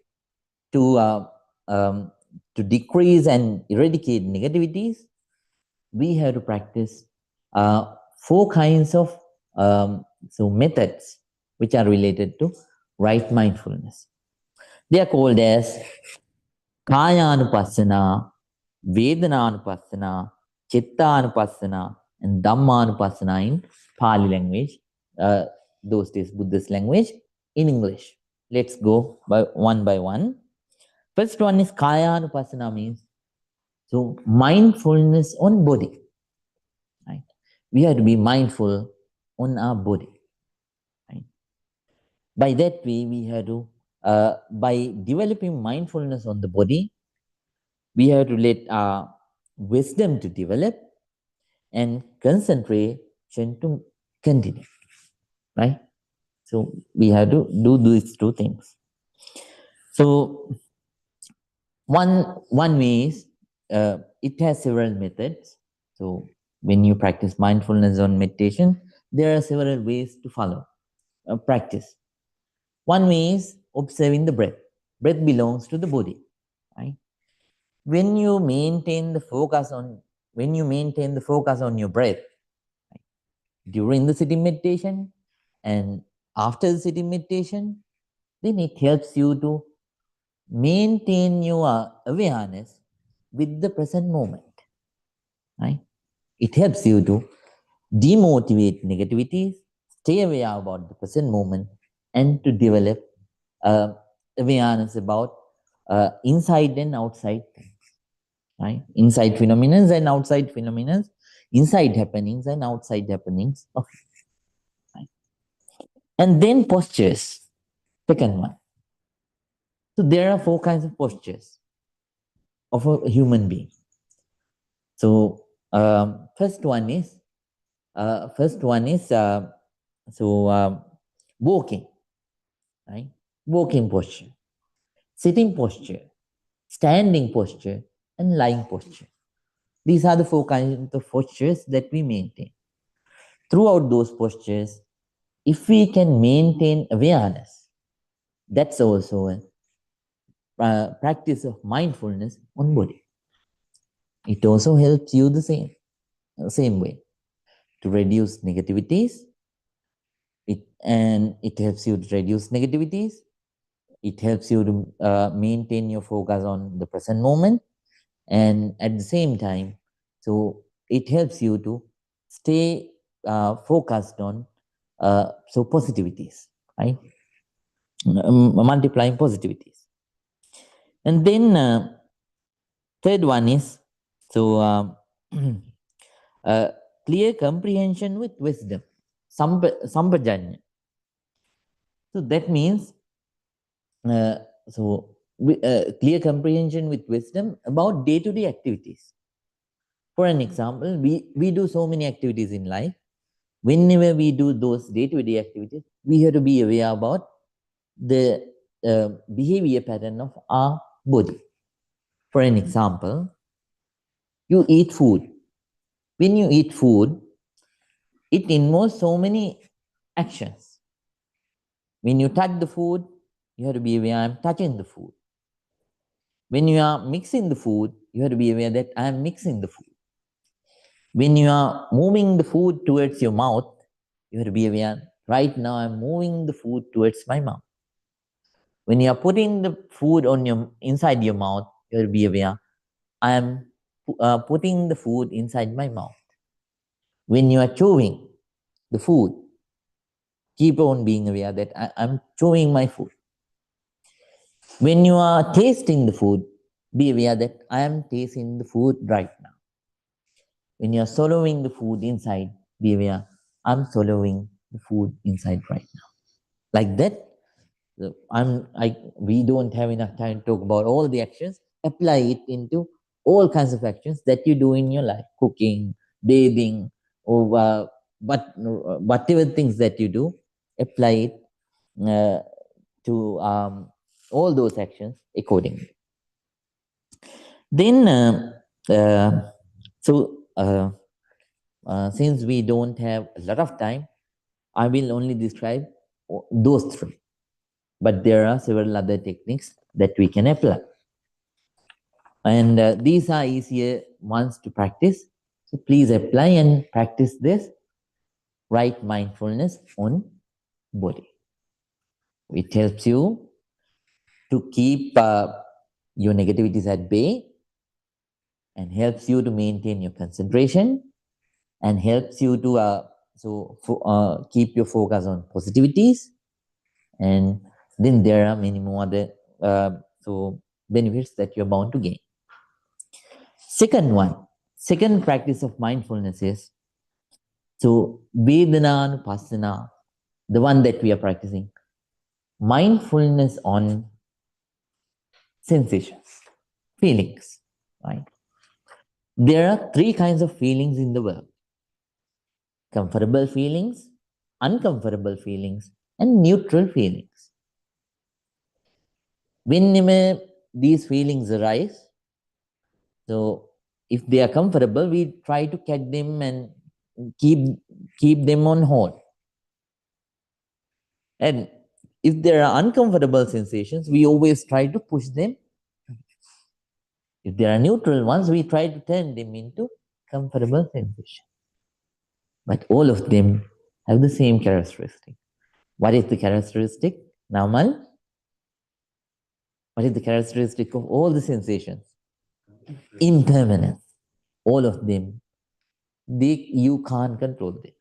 to uh, um, to decrease and eradicate negativities, we have to practice four kinds of methods which are related to right mindfulness. They are called as Kayanupassana, Vedananupassana, Chittanupassana, and Dhammanupassana in Pali language, those days Buddhist language, in English. Let's go by one. First one is Kayanupassana, means so mindfulness on body. Right? We have to be mindful on our body. Right? By that way, we have to, by developing mindfulness on the body, we have to let our wisdom to develop and concentration to continue. Right? So we have to do these two things. So one way is it has several methods. So when you practice mindfulness on meditation, there are several ways to follow practice. One way is observing the breath. Breath belongs to the body. Right? When you maintain the focus on your breath, right, during the sitting meditation and after the sitting meditation, then it helps you to maintain your awareness with the present moment. Right? It helps you to demotivate negativities, stay aware about the present moment, and to develop awareness about inside and outside things. Right? Inside phenomena and outside phenomena, inside happenings and outside happenings. Okay. Right? And then postures, second one. So there are four kinds of postures of a human being. So first one is walking, right? Walking posture, sitting posture, standing posture, and lying posture. These are the four kinds of postures that we maintain. Throughout those postures, if we can maintain awareness, that's also a practice of mindfulness on body. It also helps you the same way to reduce negativities, it helps you to reduce negativities. It helps you to maintain your focus on the present moment, and at the same time, so it helps you to stay focused on positivities, right? Multiplying positivities. And then third one is so uh, clear comprehension with wisdom, sampajanya. So that means uh, clear comprehension with wisdom about day-to-day activities. For an example, we do so many activities in life. Whenever we do those day-to-day activities, we have to be aware about the behavior pattern of our body. For an example, you eat food. When you eat food, it involves so many actions. When you touch the food, you have to be aware I'm touching the food. When you are mixing the food, you have to be aware that I am mixing the food. When you are moving the food towards your mouth, you have to be aware, right now I'm moving the food towards my mouth. When you are putting the food on your inside your mouth, you have to be aware, I am putting the food inside my mouth. When you are chewing the food, keep on being aware that I'm chewing my food. When you are tasting the food, be aware that I am tasting the food right now. When you are swallowing the food inside, be aware, I'm swallowing the food inside right now. Like that, we don't have enough time to talk about all the actions. Apply it into all kinds of actions that you do in your life, cooking, bathing, or whatever things that you do, apply it to all those actions accordingly. Then, since we don't have a lot of time, I will only describe those three. But there are several other techniques that we can apply. And these are easier ones to practice. So please apply and practice this right mindfulness on body. It helps you to keep your negativities at bay and helps you to maintain your concentration and helps you to keep your focus on positivities. And then there are many more other benefits that you're bound to gain. Second practice of mindfulness is Vedananupassana, the one that we are practicing. Mindfulness on sensations, feelings, right? There are three kinds of feelings in the world: comfortable feelings, uncomfortable feelings, and neutral feelings. Whenever these feelings arise, so if they are comfortable, we try to catch them and keep them on hold. And if there are uncomfortable sensations, we always try to push them. If there are neutral ones, we try to turn them into comfortable sensations. But all of them have the same characteristic. What is the characteristic? Namal? What is the characteristic of all the sensations? Impermanence. All of them, you can't control them.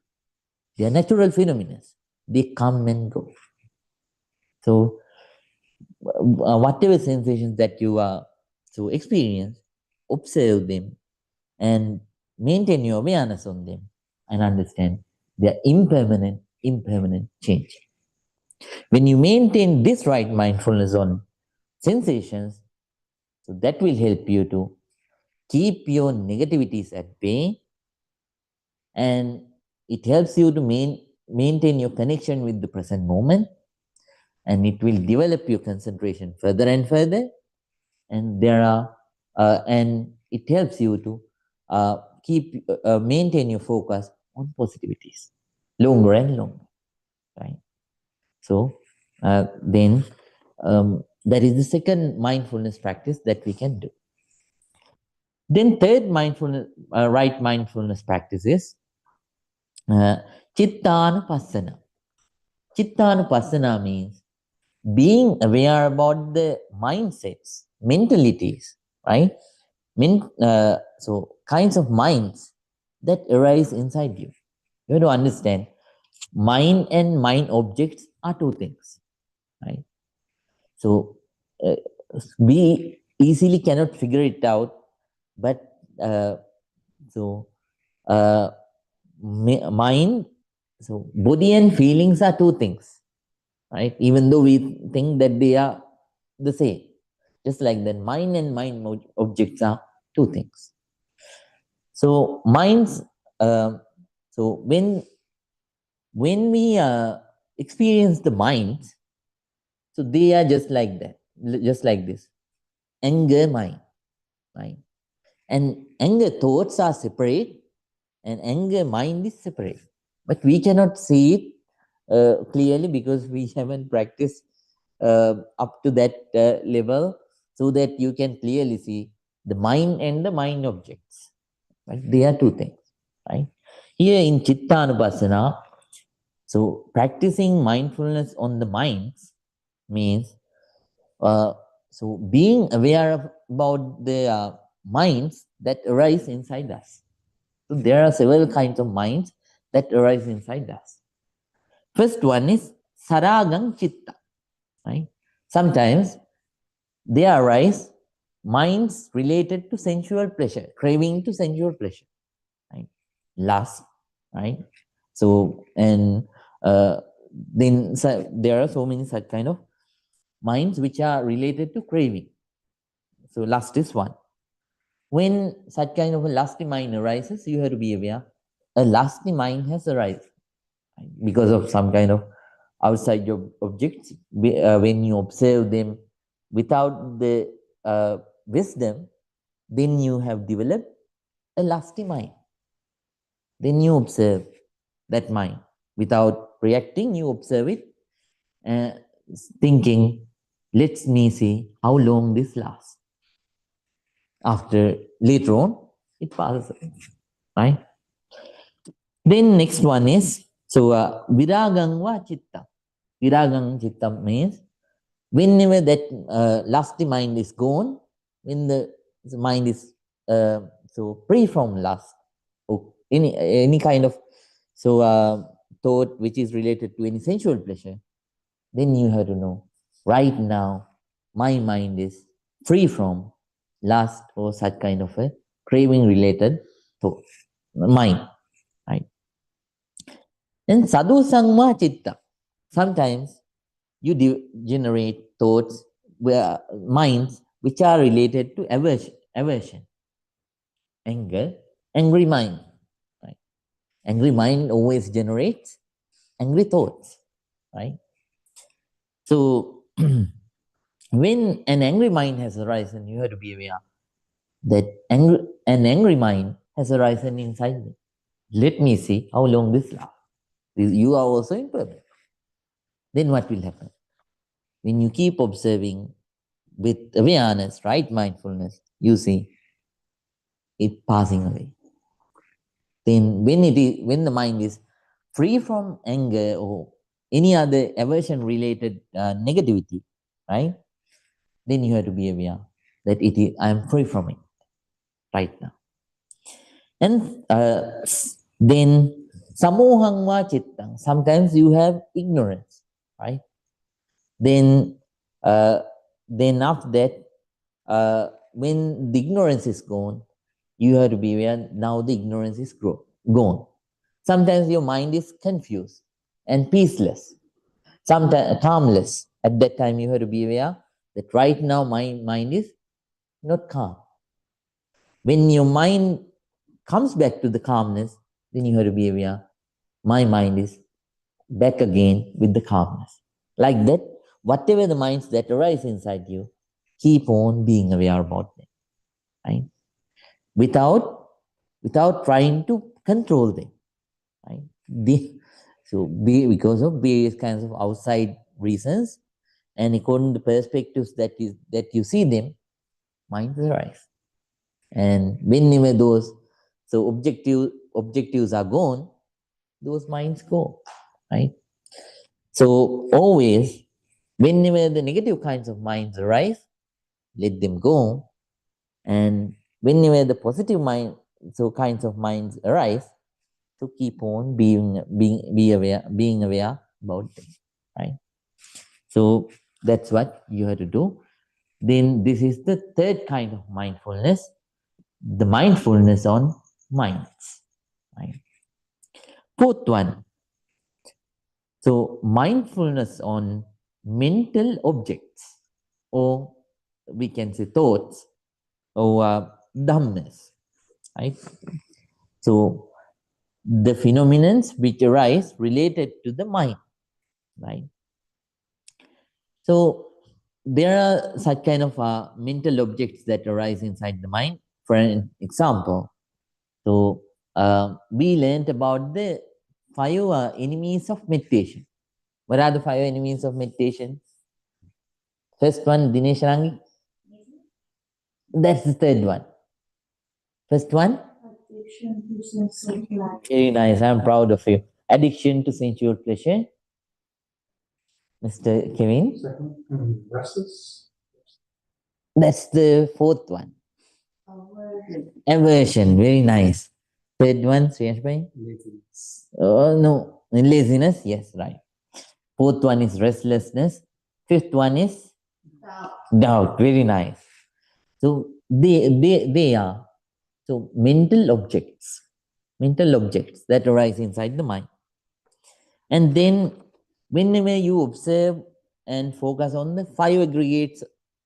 They are natural phenomena. They come and go. So whatever sensations that you are experience, observe them and maintain your awareness on them and understand they are impermanent change. When you maintain this right mindfulness on sensations, so that will help you to keep your negativities at bay, and it helps you to maintain your connection with the present moment, and it will develop your concentration further and further, and it helps you to maintain your focus on positivities longer and longer, right? So then that is the second mindfulness practice that we can do. Then third right mindfulness practice is Chittanupassana. Chittanupassana means being aware about the mindsets, mentalities, right? So kinds of minds that arise inside you. You have to understand, mind and mind objects are two things, right? So uh, we easily cannot figure it out, but so uh, mind, so body and feelings are two things, right? Even though we think that they are the same, just like that, mind and objects are two things. So minds, so when we experience the minds, so they are just like that, just like this. Anger mind, right? And anger thoughts are separate, and anger mind is separate. But we cannot see it clearly because we haven't practiced up to that level, so that you can clearly see the mind and the mind objects. Right? They are two things. Right? Here in Chittanupassana, so practicing mindfulness on the minds means uh, so being aware about the minds that arise inside us. So there are several kinds of minds that arise inside us. First one is saragang chitta. Right? Sometimes they arise minds related to sensual pleasure, craving to sensual pleasure, right? Lust, right? So and then there are so many such kind of minds which are related to craving. So lust is one. When such kind of a lusty mind arises, you have to be aware a lusty mind has arisen, right? Because of some kind of outside objects. When you observe them without the wisdom, then you have developed a lusty mind. Then you observe that mind without reacting. You observe it, uh, thinking, "Let me see how long this lasts." After later on, it passes away, right? Then next one is so viragang va chitta. Viragang chitta means whenever that lusty mind is gone, when the mind is so free from lust or any kind of so thought which is related to any sensual pleasure, then you have to know right now my mind is free from lust or such kind of a craving related thought mind, right? And sadhu sangma chitta. Sometimes you generate thoughts, where minds which are related to aversion, anger, angry mind. Right? Angry mind always generates angry thoughts, right? So when an angry mind has arisen, you have to be aware that an angry mind has arisen inside me. Let me see how long this lasts. You are also impermanent. Then what will happen? When you keep observing with awareness, right mindfulness, you see it passing away. Then when the mind is free from anger or any other aversion related negativity, right? Then you have to be aware that I am free from it right now. And then samohang va chittang. Sometimes you have ignorance, right? Then uh, then after that, when the ignorance is gone, you have to be aware now the ignorance is gone. Sometimes your mind is confused and peaceless, sometimes calmless. At that time, you have to be aware that right now my mind is not calm. When your mind comes back to the calmness, then you have to be aware my mind is back again with the calmness. Like that, whatever the minds that arise inside you, keep on being aware about them, right? Without trying to control them, right? Because of various kinds of outside reasons, and according to perspectives that you see them, minds arise. And whenever those so objectives are gone, those minds go, right? So always, whenever the negative kinds of minds arise, let them go. And whenever the positive mind, so kinds of minds arise, to keep on being aware about them, right? So that's what you have to do. Then this is the third kind of mindfulness, the mindfulness on minds, right? Fourth one, so mindfulness on mental objects, or we can say thoughts, or dhammas, right? So the phenomena which arise related to the mind, right? So there are such kind of mental objects that arise inside the mind. For an example, so we learned about the five enemies of meditation. What are the five enemies of meditation? First one, Dinesh Rangi. That's the third one. First one? Addiction to sensual pleasure. Very nice. I'm proud of you. Addiction to sensual pleasure. Mr. Kevin? Second, restless. That's the fourth one. Aversion. Aversion. Very nice. Third one, Sriyash bhai? Laziness. Oh, no. Laziness. Yes, right. Fourth one is restlessness. Fifth one is doubt. Doubt. Very nice. So they are so mental objects that arise inside the mind. And then whenever you observe and focus on the five aggregates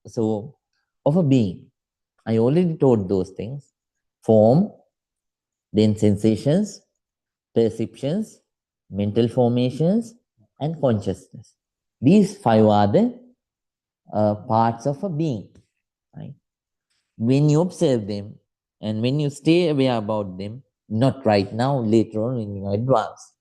so of a being, I already told those things: form, then sensations, perceptions, mental formations, and consciousness. These five are the parts of a being, right? When you observe them and when you stay aware about them, not right now, later on when you advance.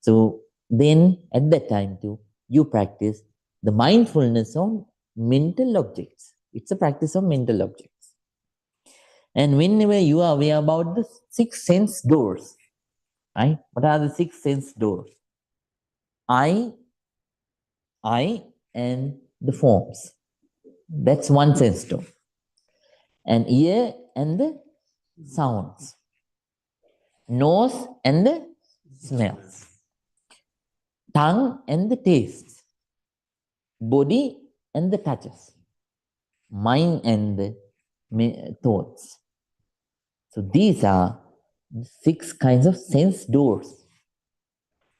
So then at that time too, you practice the mindfulness on mental objects. It's a practice of mental objects. And whenever you are aware about the six sense doors, right? What are the six sense doors? I, and the forms. That's one sense door. And ear and the sounds. Nose and the smells. Tongue and the tastes. Body and the touches. Mind and the thoughts. So these are six kinds of sense doors.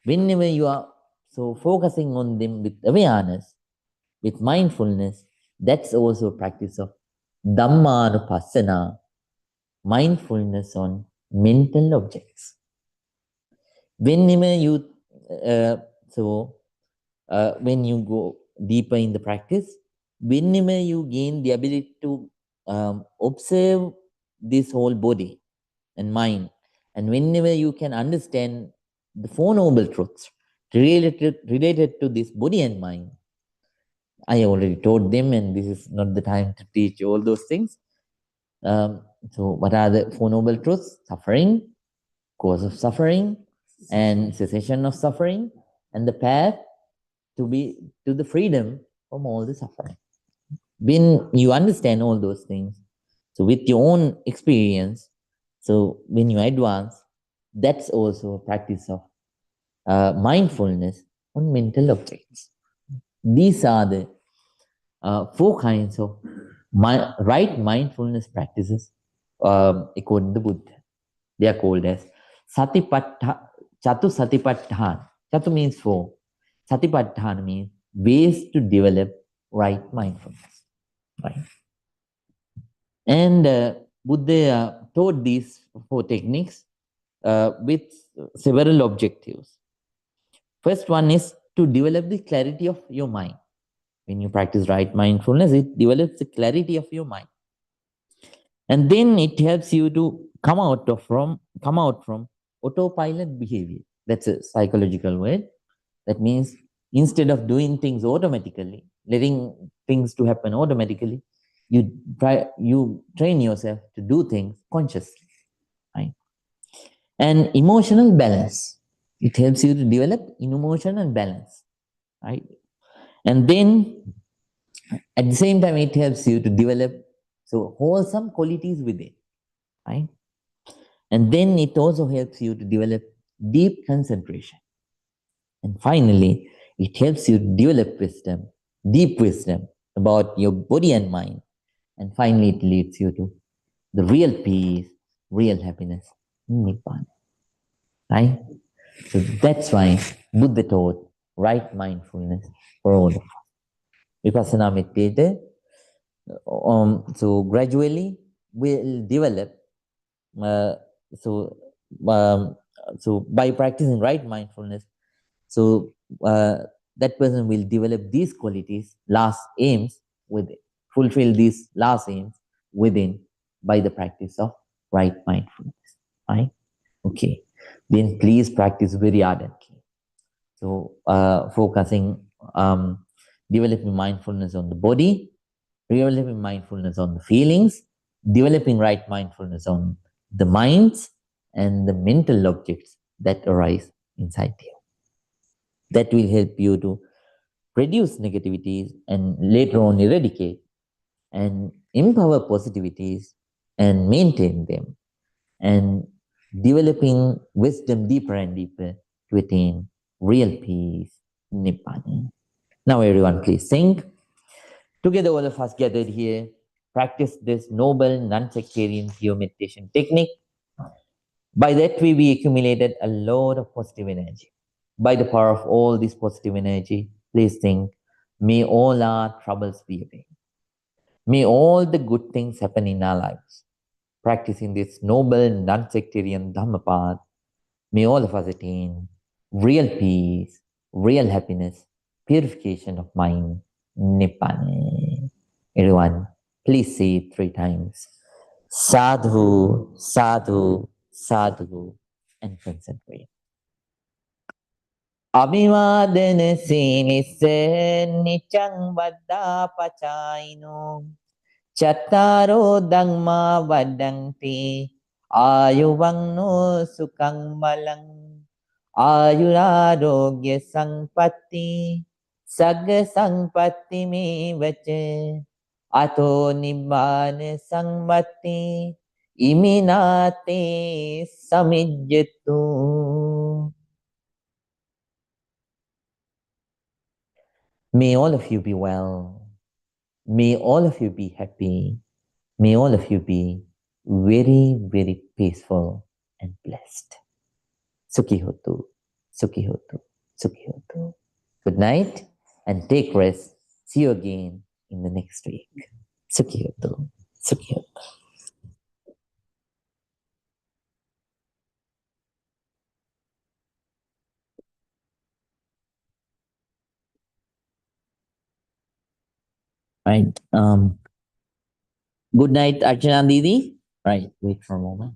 Whenever you are so focusing on them with awareness, with mindfulness, that's also a practice of Dhammanupassana, mindfulness on mental objects. Whenever you, when you go deeper in the practice, whenever you gain the ability to observe this whole body and mind, and whenever you can understand the Four Noble Truths related to this body and mind, I already told them, and this is not the time to teach all those things. So, what are the Four Noble Truths? Suffering, cause of suffering, and cessation of suffering, and the path to the freedom from all the suffering. When you understand all those things, so with your own experience, so when you advance, that's also a practice of mindfulness on mental objects. These are the four kinds of right mindfulness practices according to Buddha. They are called as Chatu Satipatthana. Chatu means four. Satipatthana means ways to develop right mindfulness. Right? And Buddha taught these four techniques with several objectives. First one is to develop the clarity of your mind. When you practice right mindfulness, it develops the clarity of your mind. And then it helps you to come out from autopilot behavior. That's a psychological word. That means instead of doing things automatically, letting things to happen automatically, you train yourself to do things consciously. Right? And emotional balance. It helps you to develop emotional balance. right? And then at the same time, it helps you to develop so wholesome qualities within, right? And then it also helps you to develop deep concentration. And finally, it helps you develop wisdom, deep wisdom about your body and mind. And finally, it leads you to the real peace, real happiness, Nibbana. Right? So that's why Buddha taught right mindfulness for all of us. Vipassana meditator, so gradually will develop. Uh, so, um, so by practicing right mindfulness, so that person will develop these qualities, last aims with fulfill these last aims within by the practice of right mindfulness. Right? Okay. Then please practice very ardently. So focusing, developing mindfulness on the body, developing mindfulness on the feelings, developing right mindfulness on the minds and the mental objects that arise inside you. That will help you to reduce negativities and later on eradicate and empower positivities and maintain them and developing wisdom deeper and deeper to attain real peace, Nibbana. Now everyone please think. Together all of us gathered here, practice this noble non-sectarian pure meditation technique. By that way we accumulated a lot of positive energy. By the power of all this positive energy, please think, may all our troubles be away. May all the good things happen in our lives. Practicing this noble non-sectarian Dhamma path, may all of us attain real peace, real happiness, purification of mind, Nibbana. Everyone, please say it 3 times. Sadhu, sadhu, sadhu, and concentrate. අභිවාදන සීනිස්ස නිචං වද්දා පචායිනෝ චත්තාරෝ ධම්මා වඩ්ඩන්ති ආයුවන්නෝ සුකං බලං ආයුරාරෝග්‍ය සංපත්ති සග්ග සංපත්ති මේවච අතෝ නිබ්බාන සංවත්ති ඉමිනාතේ සමිජ්ජතු. May all of you be well. May all of you be happy. May all of you be very, very peaceful and blessed. Sukhi hotu, sukhi hotu, sukhi hotu. Good night and take rest. See you again in the next week. Sukhi hotu, sukhi hotu. Right. Good night, Archana Didi. Right. Wait for a moment.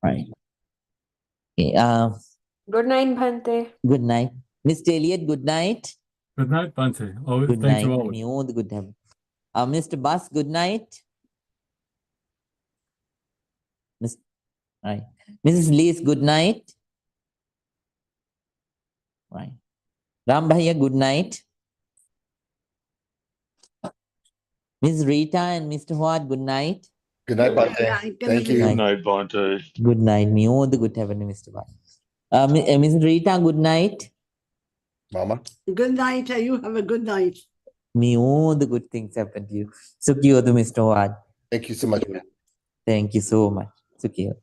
Right. Okay. Good night, Bhante. Good night. Mr. Elliot, good night. Good night, Bhante. Always, Good thanks night. always. Me all the good heaven. Mr. Bus, good night. Miss, right. Mrs. Lees, good night. Right. Ram Bhaiya, good night. Miss Rita and Mr. Huat, good night. Good night, Bhante. Thank you. Good night, Bhante. Good night. Me all the good heaven, Mr. Bus. Miss Rita, good night. Mama. Good night. You have a good night. Me all the good things happen to you. Sukhiyo to Mr. Huat. Thank you so much, man. Thank you so much. Sukhiyo.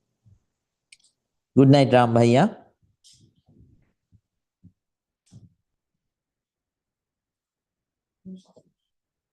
Good night, Ram Bhaiya.